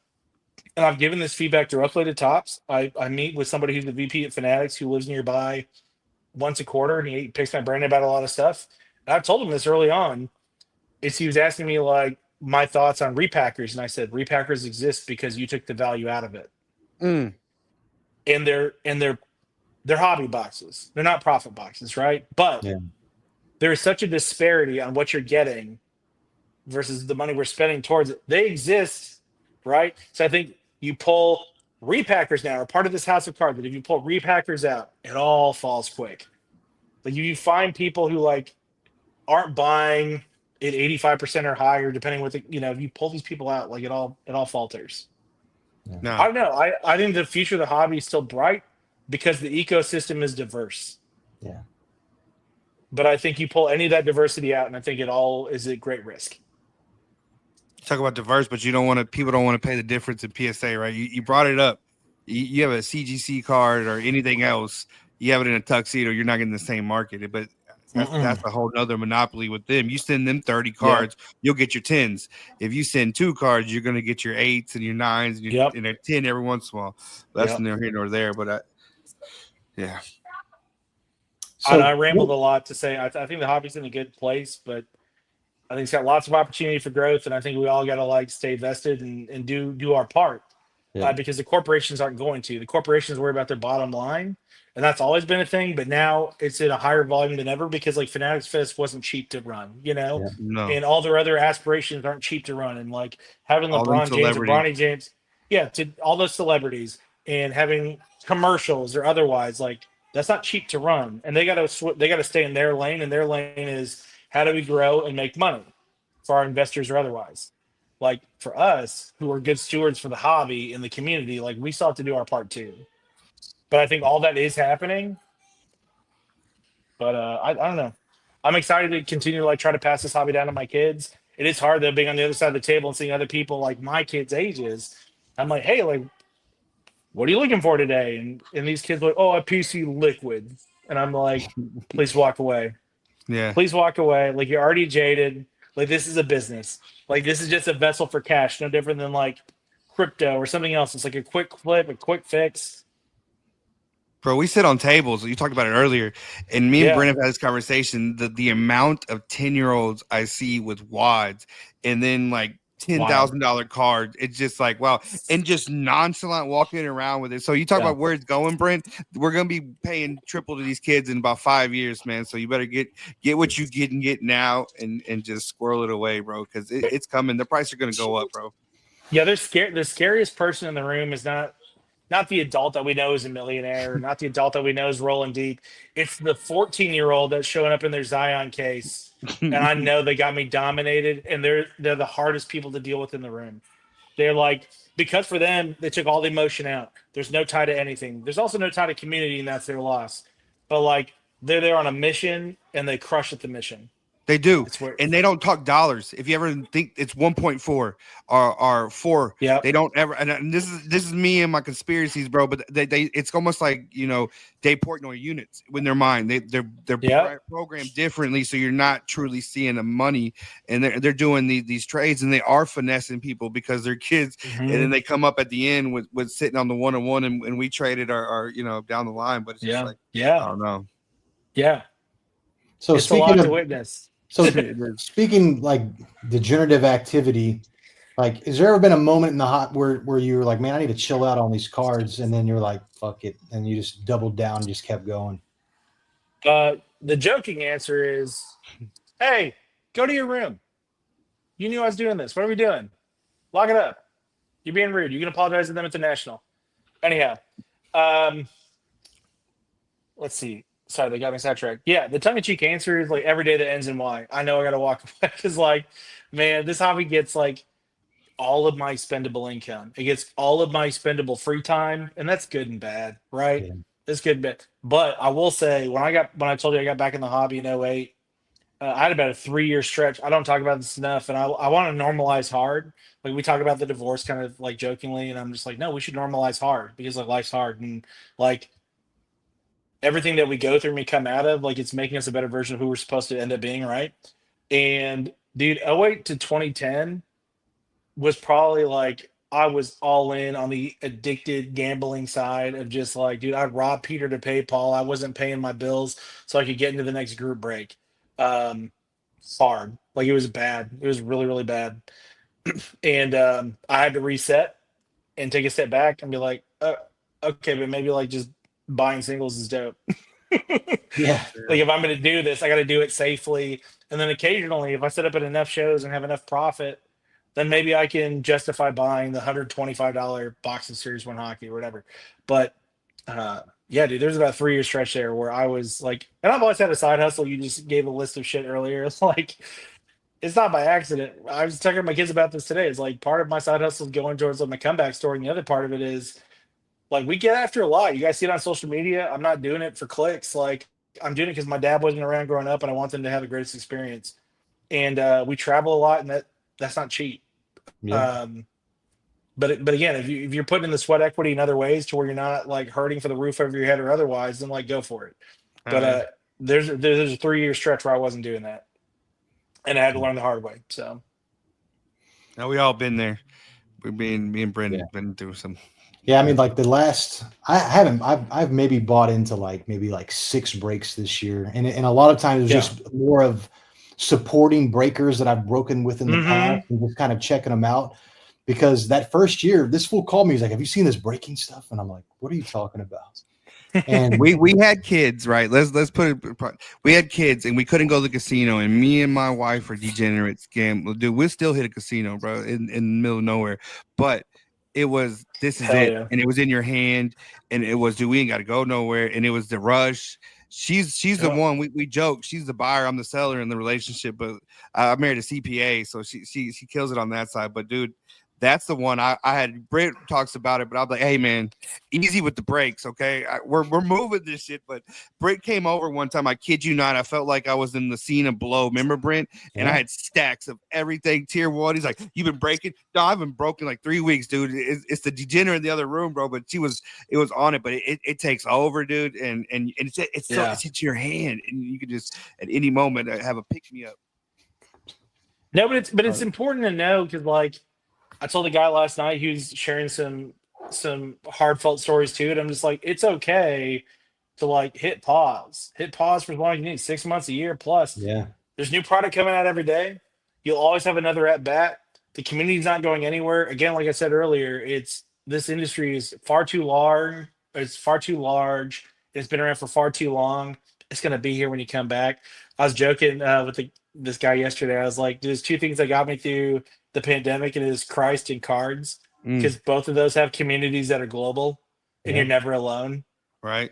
and I've given this feedback directly to Topps. I meet with somebody who's the VP at Fanatics who lives nearby once a quarter, and he picks my brain about a lot of stuff. And I've told him this early on. He was asking me like my thoughts on repackers, and I said repackers exist because you took the value out of it. And they're hobby boxes. They're not profit boxes, right? But there is such a disparity on what you're getting versus the money we're spending towards it. They exist, right? So I think you pull repackers now are part of this house of cards, but if you pull repackers out, it all falls quick. Like you find people who like aren't buying at 85% or higher, depending what if you pull these people out, like it all falters. No, I don't know. I think the future of the hobby is still bright because the ecosystem is diverse. Yeah. But I think you pull any of that diversity out, and I think it all is at great risk. talk about diverse, but people don't want to pay the difference in PSA, right? You brought it up. You have a CGC card or anything else, you have it in a tuxedo, you're not getting the same market. But that's a whole nother monopoly with them. You send them 30 cards, you'll get your 10s. If you send 2 cards, you're going to get your 8s and your 9s and a 10 every once in a while. That's neither here nor there. But yeah. So, and I rambled a lot to say I think the hobby's in a good place, but I think it's got lots of opportunity for growth, and I think we all got to stay vested and do our part, because the corporations aren't going to. The corporations worry about their bottom line, and that's always been a thing. But now it's at a higher volume than ever because Fanatics Fest wasn't cheap to run, No. and all their other aspirations aren't cheap to run, and having All them LeBron James or Bronny James, to all those celebrities and having commercials or otherwise, that's not cheap to run, and they got to stay in their lane, and their lane is how do we grow and make money for our investors or otherwise. For us who are good stewards for the hobby and the community, we still have to do our part too. But I think all that is happening. But I don't know. I'm excited to continue to try to pass this hobby down to my kids. It is hard though being on the other side of the table and seeing other people my kids' ages. I'm hey, what are you looking for today? And these kids oh, a PC liquid. And I'm please walk away. Yeah. Please walk away. You're already jaded. This is a business. This is just a vessel for cash. No different than crypto or something else. It's a quick flip, a quick fix. Bro, we sit on tables. You talked about it earlier, and me and Brent have had this conversation. The amount of 10-year-olds I see with wads, and then $10,000 cards. It's just wow, and just nonchalant walking around with it. So you talk about where it's going, Brent. We're gonna be paying triple to these kids in about 5 years, man. So you better get what you can get now, and just squirrel it away, bro, because it's coming. The prices are gonna go up, bro. Yeah, they're scared. The scariest person in the room is not the adult that we know is a millionaire, not the adult that we know is rolling deep. It's the 14-year-old that's showing up in their Zion case, and I know they got me dominated, and they're the hardest people to deal with in the room. They're because for them, they took all the emotion out. There's no tie to anything. There's also no tie to community, and that's their loss. But they're there on a mission, and they crush at the mission. They do, and they don't talk dollars. If you ever think it's 1.4 or 4, they don't ever. And this is me and my conspiracies, bro. But they it's almost like they Portnoy units in their mind. They're programmed differently, so you're not truly seeing the money, and they're doing these trades, and they are finessing people because they're kids, and then they come up at the end with sitting on the 1-on-1, and we traded our down the line. But it's just I don't know. Yeah. So it's a lot to witness. So speaking degenerative activity, has there ever been a moment in the hot where you were man, I need to chill out on these cards, and then you're fuck it, and you just doubled down and just kept going? The joking answer is, hey, go to your room. You knew I was doing this. What are we doing? Lock it up. You're being rude. You can apologize to them at the national. Anyhow, let's see. Sorry, they got me sidetracked. Yeah, the tongue-in-cheek answer is every day that ends in Y. I know I got to walk away because, man, this hobby gets all of my spendable income. It gets all of my spendable free time, and that's good and bad, right? Yeah. It's good and bad. But I will say, when I told you I got back in the hobby in 2008, I had about a 3-year stretch. I don't talk about this enough, and I want to normalize hard. We talk about the divorce kind of jokingly, and I'm just no, we should normalize hard because life's hard, and everything that we go through and we come out of, it's making us a better version of who we're supposed to end up being, right? And dude, 2008 to 2010 was probably I was all in on the addicted gambling side of just dude, I'd rob Peter to pay Paul. I wasn't paying my bills so I could get into the next group break. Hard. It was bad. It was really, really bad. And I had to reset and take a step back and be okay, but maybe just buying singles is dope. Yeah. If I'm going to do this, I got to do it safely. And then occasionally, if I set up at enough shows and have enough profit, then maybe I can justify buying the $125 box of Series 1 hockey or whatever. But yeah, dude, there's about a 3-year stretch there where I was and I've always had a side hustle. You just gave a list of shit earlier. It's it's not by accident. I was talking to my kids about this today. It's like part of my side hustle is going towards like my comeback story, and the other part of it is like we get after a lot. You guys see it on social media. I'm not doing it for clicks. Like I'm doing it because my dad wasn't around growing up, and I want them to have the greatest experience. And we travel a lot, and that's not cheap. Yeah. But again, if you're putting in the sweat equity in other ways to where you're not like hurting for the roof over your head or otherwise, then like go for it. But there's a 3-year stretch where I wasn't doing that, and I had to learn the hard way. So now we all been there. Me and Brendan been through some. Yeah, I mean, like I've maybe bought into maybe 6 breaks this year, and a lot of times it's just more of supporting breakers that I've broken with in the past and just kind of checking them out. Because that first year, this fool called me. He's like, "Have you seen this breaking stuff?" And I'm like, "What are you talking about?" And we had kids, right? Let's put it. We had kids, and we couldn't go to the casino. And me and my wife are degenerates. Dude, we'll still hit a casino, bro, in the middle of nowhere. But it was this is it, and it was in your hand, and it was dude, we ain't got to go nowhere, and it was the rush. She's the one we joke. She's the buyer, I'm the seller in the relationship. But I married a CPA, so she kills it on that side. But dude. That's the one I had. Britt talks about it, but I was like, "Hey, man, easy with the brakes, okay? We're moving this shit." But Britt came over one time. I kid you not. I felt like I was in the Cena blow. Remember, Brent? And I had stacks of everything. Tier 1. He's like, "You've been breaking?" No, I've been broken like 3 weeks, dude. It's the degenerate in the other room, bro. But it was on it. But it takes over, dude. And it's hits your hand, and you can just at any moment have a pick me up. No, but it's important to know because like. I told the guy last night he was sharing some heartfelt stories too, and I'm just like, it's okay to like hit pause for as long as you need, 6 months, a year plus. Yeah, there's new product coming out every day. You'll always have another at bat. The community's not going anywhere. Again, like I said earlier, this industry is far too large. It's far too large. It's been around for far too long. It's gonna be here when you come back. I was joking with this guy yesterday. I was like, there's 2 things that got me through the pandemic, and it is Christ and cards, because both of those have communities that are global, and you're never alone. Right.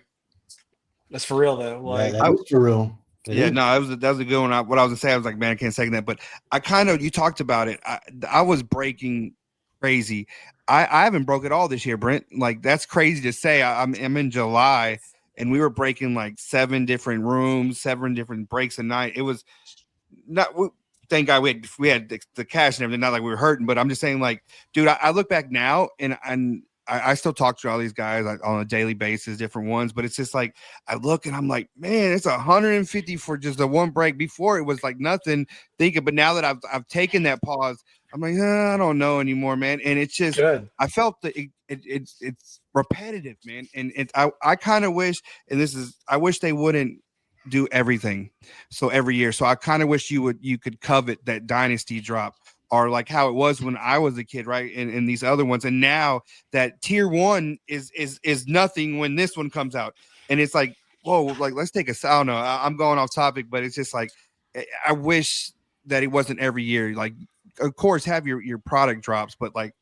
That's for real though. Like that was for real. That was a good one. What I was gonna say, I was like, man, I can't second that. But I kind of, you talked about it. I was breaking crazy. I haven't broke it all this year, Brent. Like that's crazy to say. I'm in July, and we were breaking like 7 different rooms, 7 different breaks a night. It was not. Thank God we had the cash and everything. Not like we were hurting, but I'm just saying, like, dude, I look back now and I still talk to all these guys like on a daily basis, different ones. But it's just like I look and I'm like, man, it's 150 for just a one break. Before it was like nothing. But now that I've taken that pause, I'm like, I don't know anymore, man. And it's just I felt that it's repetitive, man. And I kind of wish, and I wish they wouldn't do everything so every year. So I kind of wish you could covet that dynasty drop, or like how it was when I was a kid, right? And these other ones, and now that tier 1 is nothing when this one comes out, and it's like, whoa, like let's take a I don't know, I'm going off topic, but it's just like I wish that it wasn't every year. Like, of course, have your product drops, but like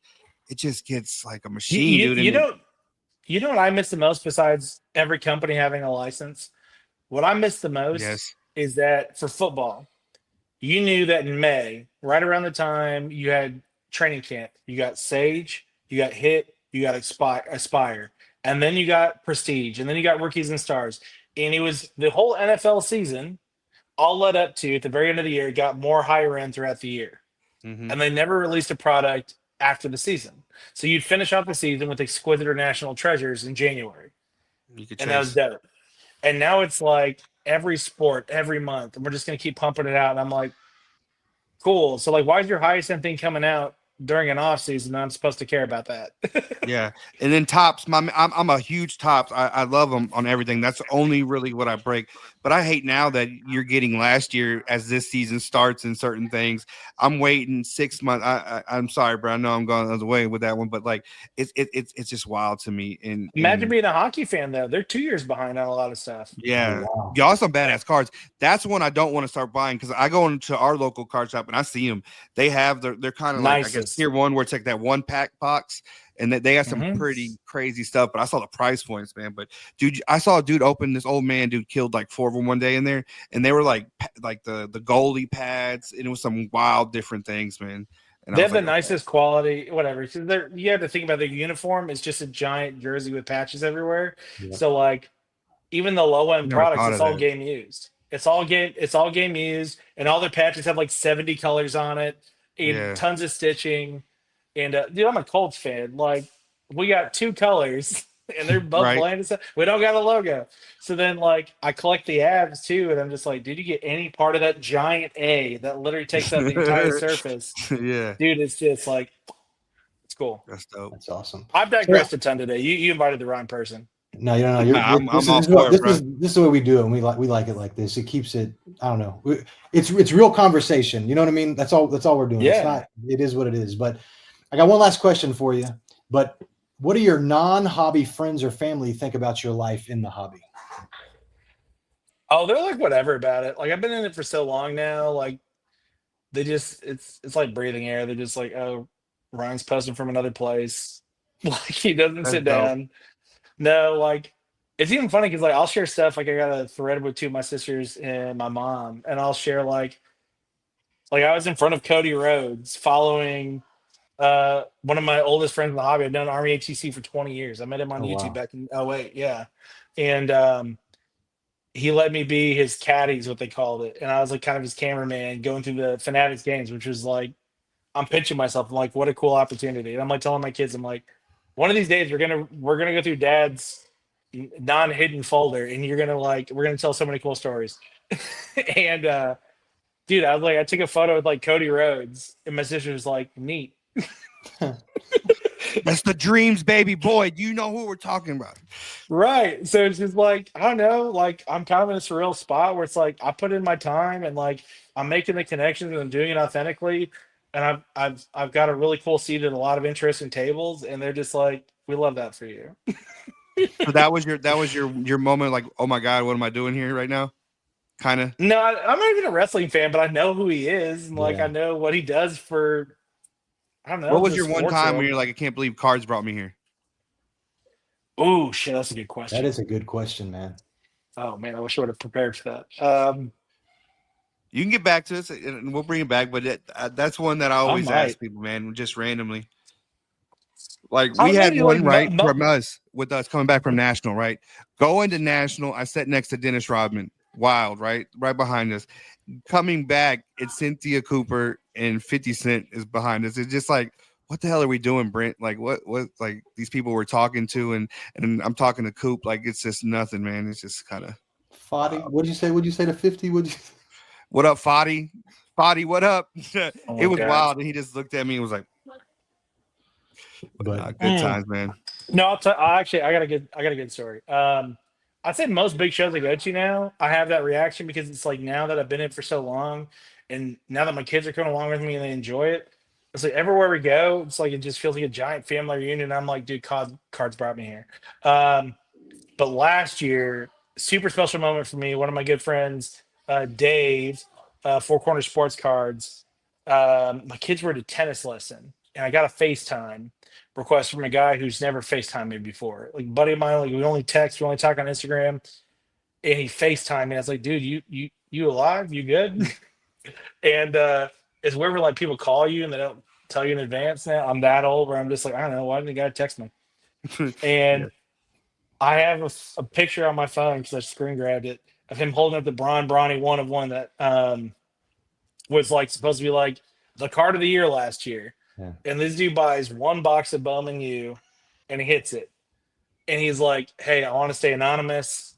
it just gets like a machine, dude. You know what I miss the most besides every company having a license? What I miss the most is that for football, you knew that in May, right around the time you had training camp, you got Sage, you got Hit, you got Aspire, and then you got Prestige, and then you got Rookies and Stars. And it was the whole NFL season all led up to, at the very end of the year, it got more higher end throughout the year. Mm-hmm. And they never released a product after the season. So you'd finish off the season with Exquisite or National Treasures in January. And that was dope. And now it's like every sport, every month, and we're just going to keep pumping it out. And I'm like, cool. So like, why is your highest end thing coming out during an off season? I'm supposed to care about that. Yeah. And then tops, I'm a huge tops. I love them on everything. That's only really what I break. But I hate now that you're getting last year as this season starts in certain things. I'm waiting 6 months. I'm sorry, bro. I know I'm going the other way with that one, but like it's just wild to me. And imagine being a hockey fan though. They're 2 years behind on a lot of stuff. Yeah. Oh, wow. Y'all some badass cards. That's one I don't want to start buying, because I go into our local card shop and I see them. They have they're kind of like, I guess, tier one where it's like that one pack box, and they got some pretty crazy stuff. But I saw the price points, man. But dude, I saw a dude open, this old man dude killed like 4 of them one day in there, and they were like the goalie pads, and it was some wild different things, man. And They I have was the like, nicest quality, whatever. So you have to think about their uniform. It's just a giant jersey with patches everywhere. Yeah. So like, even the low end Never products, thought it's of all that. game used. It's all game used, and all their patches have like 70 colors on it, and Yeah. tons of stitching. And dude, I'm a Colts fan. Like, we got 2 colors, and they're both Right. bland. We don't got a logo. So then, like, I collect the abs too, and I'm just like, did you get any part of that giant A that literally takes up the entire surface? Yeah, Dude, it's just like, it's cool. that's dope. That's awesome. I've digressed a ton today. You invited the wrong person. No, you don't know. I'm This all is for it, bro. this is the way we do it, and we like it like this. It keeps it. I don't know. It's real conversation. You know what I mean? That's all we're doing. Yeah. It's not. It is what it is. But I got one last question for you. But what do your non-hobby friends or family think about your life in the hobby? Oh, they're like whatever about it. Like, I've been in it for so long now. Like, they just it's like breathing air. They're just like, oh, Ryan's posting from another place. Like, he doesn't That's sit dope. down. No, like, it's even funny because like I'll share stuff. Like, I got a thread with 2 of my sisters and my mom, and I'll share like I was in front of Cody Rhodes following one of my oldest friends in the hobby. I've known Army HTC for 20 years. I met him on Oh, YouTube wow. back in '08. Yeah. And he let me be his caddy, is what they called it. And I was like kind of his cameraman going through the Fanatics games, which was like, I'm pitching myself. I'm like, what a cool opportunity. And I'm like telling my kids, I'm like, one of these days we're gonna go through dad's non-hidden folder, and we're gonna tell so many cool stories. And dude, I was like, I took a photo with like Cody Rhodes, and my sister was like, neat. That's the dreams, baby boy. Do you know who we're talking about? Right. So it's just like, I don't know, like I'm kind of in a surreal spot where it's like I put in my time, and like I'm making the connections, and I'm doing it authentically. And I've got a really cool seat at a lot of interesting tables, and they're just like, we love that for you. So that was your moment, like, oh my God, what am I doing here right now? Kind of. No, I'm not even a wrestling fan, but I know who he is, and like Yeah. I know what he does for. I don't know. What was the your one sports time world. when you're like, I can't believe cards brought me here? Oh shit, that's a good question. That is a good question, man. Oh man, I wish I would have prepared for that. You can get back to us, and we'll bring it back. But that's one that I always might. ask people, man, just randomly. Like I we don't know, had dude, one like, right from us with us coming back from national, right? Going to national, I sat next to Dennis Rodman, wild, right behind us. Coming back, it's Cynthia Cooper and 50 Cent is behind us. It's just like, what the hell are we doing, Brent? Like, what like these people we're talking to, and I'm talking to Coop. Like, it's just nothing, man. It's just kind of. Foddy, what'd you say? What'd you say to 50? What up, Foddy? Foddy, what up? Oh It was God. wild, and he just looked at me and was like, But good times, man. No, I got a good story. I'd say most big shows I go to now, I have that reaction because it's like now that I've been in it for so long, and now that my kids are coming along with me and they enjoy it, it's like everywhere we go, it's like it just feels like a giant family reunion. I'm like, dude, cards brought me here. But last year, super special moment for me. One of my good friends, Dave, Four Corner Sports Cards. My kids were at a tennis lesson, and I got a FaceTime request from a guy who's never FaceTimed me before. Like a buddy of mine, like we only text, we only talk on Instagram, and he FaceTimed me. I was like, dude, you alive? You good? And it's wherever like people call you and they don't tell you in advance now. I'm that old where I'm just like, I don't know, why didn't the guy text me? And I have a picture on my phone because I screen grabbed it of him holding up the Bronny 1 of 1 that was like supposed to be like the card of the year last year. Yeah. And this dude buys 1 box of Bowman U and he hits it. And he's like, hey, I want to stay anonymous.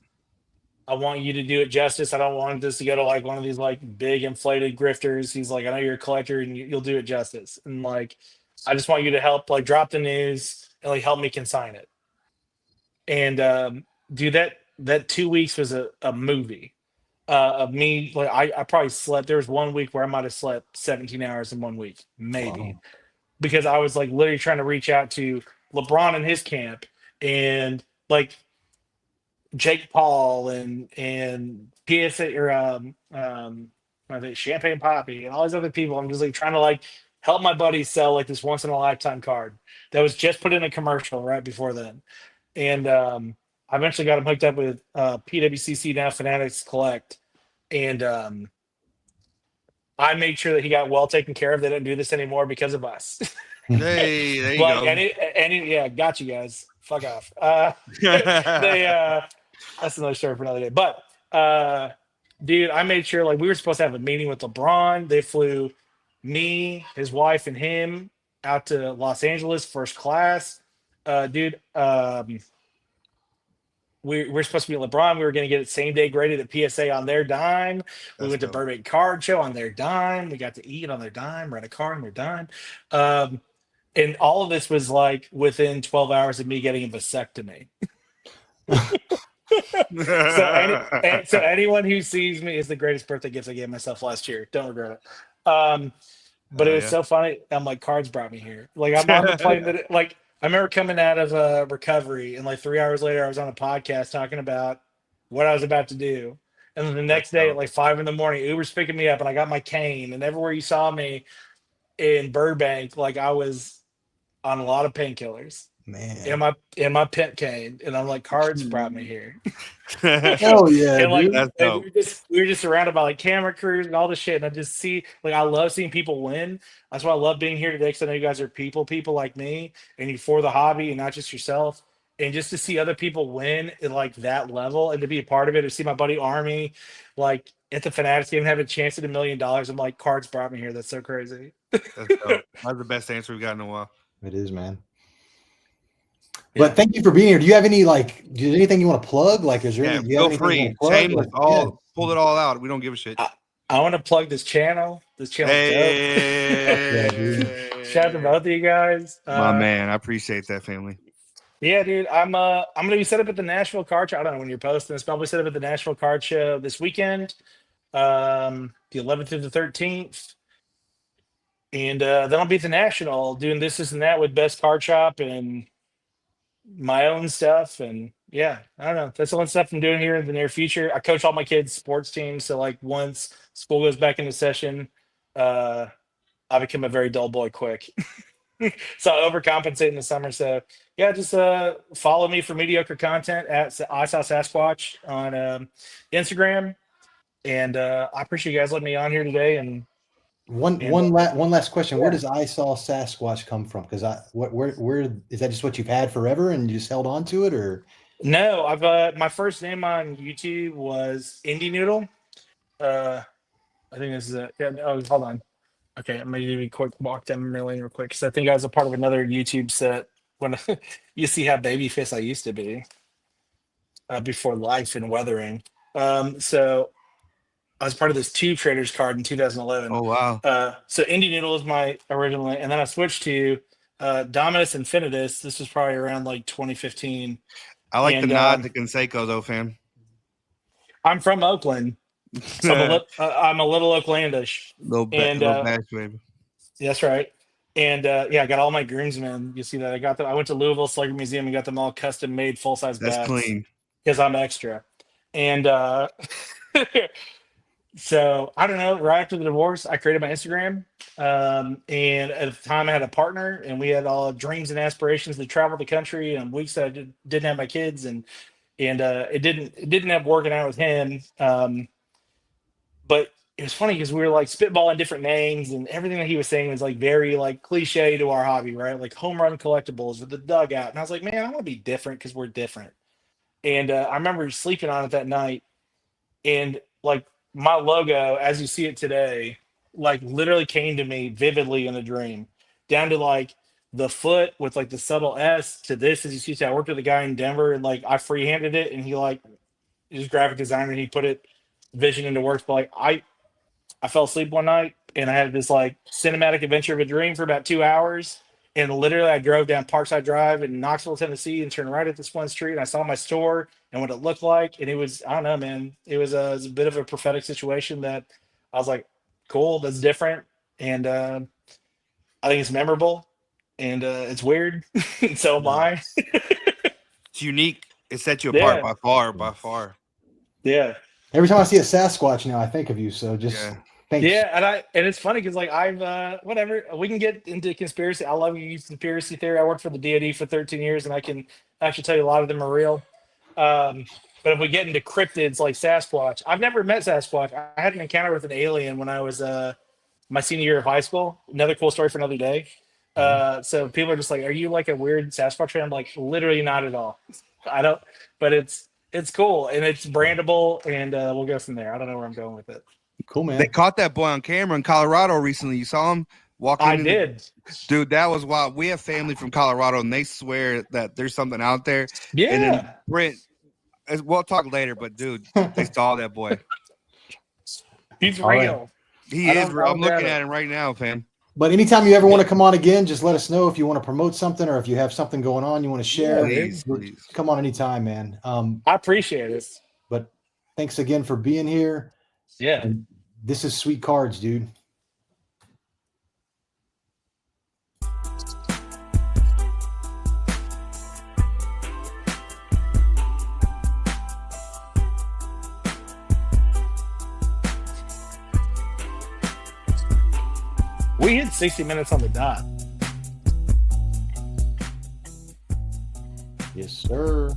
I want you to do it justice. I don't want this to go to like one of these like big inflated grifters. He's like, I know you're a collector and you'll do it justice. And like, I just want you to help like drop the news and like help me consign it. And dude, that 2 weeks was a movie of me. Like I probably slept. There was 1 week where I might have slept 17 hours in 1 week, maybe, Wow. because I was like literally trying to reach out to LeBron and his camp and like Jake Paul and PSA or I think Champagne Poppy and all these other people. I'm just like trying to like helped my buddy sell like this once in a lifetime card that was just put in a commercial right before then. And I eventually got him hooked up with PWCC, now Fanatics Collect. And I made sure that he got well taken care of. They don't do this anymore because of us. Hey, there you Like go. any yeah, got you guys. Fuck off. That's another story for another day. But dude, I made sure like we were supposed to have a meeting with LeBron. They flew me, his wife, and him out to Los Angeles first class. Dude, we're supposed to be at LeBron. We were going to get it same day graded at PSA on their dime. We went to Burbank Card Show on their dime. We got to eat on their dime, rent a car on their dime. And all of this was like within 12 hours of me getting a vasectomy. So anyone who sees me is the greatest birthday gift I gave myself last year. Don't regret it. But it was so funny. I'm like, cards brought me here. Like I'm on the plane that like I remember coming out of recovery, and like 3 hours later, I was on a podcast talking about what I was about to do. And then the next day at like 5 a.m, Uber's picking me up, and I got my cane. And everywhere you saw me in Burbank, like I was on a lot of painkillers. Man, in my pimp cane, and I'm like, cards brought me here. Hell yeah, And like dude. and we were just surrounded by like camera crews and all this shit, and I just see like I love seeing people win. That's why I love being here today, because I know you guys are people like me, and you for the hobby and not just yourself. And just to see other people win at like that level and to be a part of it, to see my buddy Army like at the Fanatics game have a chance at $1 million. I'm like, cards brought me here. That's so crazy. That's dope. That's the best answer we've gotten in a while. It is, man. But thank you for being here. Do you have any anything you want to plug? Like, is there any, feel free. Shameless. Pull it all out. We don't give a shit. I want to plug this channel. This channel. Hey. Shout out to both of you guys. My man, I appreciate that, family. Yeah, dude. I'm gonna be set up at the Nashville Card Show. I don't know when you're posting this. Probably set up at the Nashville Card Show this weekend, the 11th through the 13th. And then I'll be at the National doing this and that with Best Card Shop and my own stuff. And yeah, I don't know. That's the one stuff I'm doing here in the near future. I coach all my kids' sports teams. So like once school goes back into session, I become a very dull boy quick. So I overcompensate in the summer. So yeah, just follow me for mediocre content at I Saw Sasquatch on Instagram. And I appreciate you guys letting me on here today. And one last question. Where does I Saw Sasquatch come from? Because where is that just what you've had forever and you just held on to it, or? No, I've my first name on YouTube was Indie Noodle. I think this is it. Yeah, oh, hold on. Okay, I'm gonna do a quick walk down memory lane real quick, because I think I was a part of another YouTube set when you see how babyface I used to be before life and weathering. So I was part of this Tube Traders card in 2011. Oh wow! So Indie Noodle is my original, and then I switched to Dominus Infinitus. This was probably around like 2015. I like the nod to Conseco though, fam. I'm from Oakland. So I'm a little Oaklandish. Little bash, baby. That's right. And yeah, I got all my groomsmen. You see that? I went to Louisville Slugger Museum and got them all custom made full size bats. That's clean. Because I'm extra. And so I don't know. Right after the divorce, I created my Instagram. And at the time, I had a partner, and we had all dreams and aspirations to travel the country. And weeks that I didn't have my kids, and it didn't end up working out with him. But it was funny because we were like spitballing different names, and everything that he was saying was like very like cliche to our hobby, right? Like home run collectibles or the dugout. And I was like, man, I want to be different because we're different. And I remember sleeping on it that night, and like my logo, as you see it today, like literally came to me vividly in a dream, down to like the foot with like the subtle S to this. As you see, I worked with a guy in Denver, and like I freehanded it, and he's graphic designer, and he put it vision into works. But like I fell asleep one night, and I had this like cinematic adventure of a dream for about 2 hours. And literally I drove down Parkside Drive in Knoxville, Tennessee, and turned right at this one street, and I saw my store and what it looked like. And it was, I don't know, man, it was a bit of a prophetic situation that I was like, cool, that's different. And I think it's memorable, and it's weird. And so am I. It's unique. It sets you apart by far. Yeah. Every time I see a Sasquatch now, I think of you. So just Thanks. Yeah, and it's funny because like I've whatever we can get into conspiracy. I love conspiracy theory. I worked for the DoD for 13 years, and I can actually tell you a lot of them are real. But if we get into cryptids like Sasquatch, I've never met Sasquatch. I had an encounter with an alien when I was my senior year of high school. Another cool story for another day. So people are just like, "Are you like a weird Sasquatch fan?" I'm like, literally not at all. I don't, but it's cool and it's brandable, and we'll go from there. I don't know where I'm going with it. Cool, man. They caught that boy on camera in Colorado recently. You saw him walking. I did. Dude, that was wild. We have family from Colorado, and they swear that there's something out there. Yeah. And then Brent, we'll talk later, but dude, they saw that boy. He's All right. real. He is real. I'm looking at him right now, fam. But anytime you ever want to come on again, just let us know if you want to promote something or if you have something going on you want to share. Please. Come on anytime, man. I appreciate it. But thanks again for being here. Yeah. And this is Sweet Cards, dude. We hit 60 minutes on the dot. Yes, sir.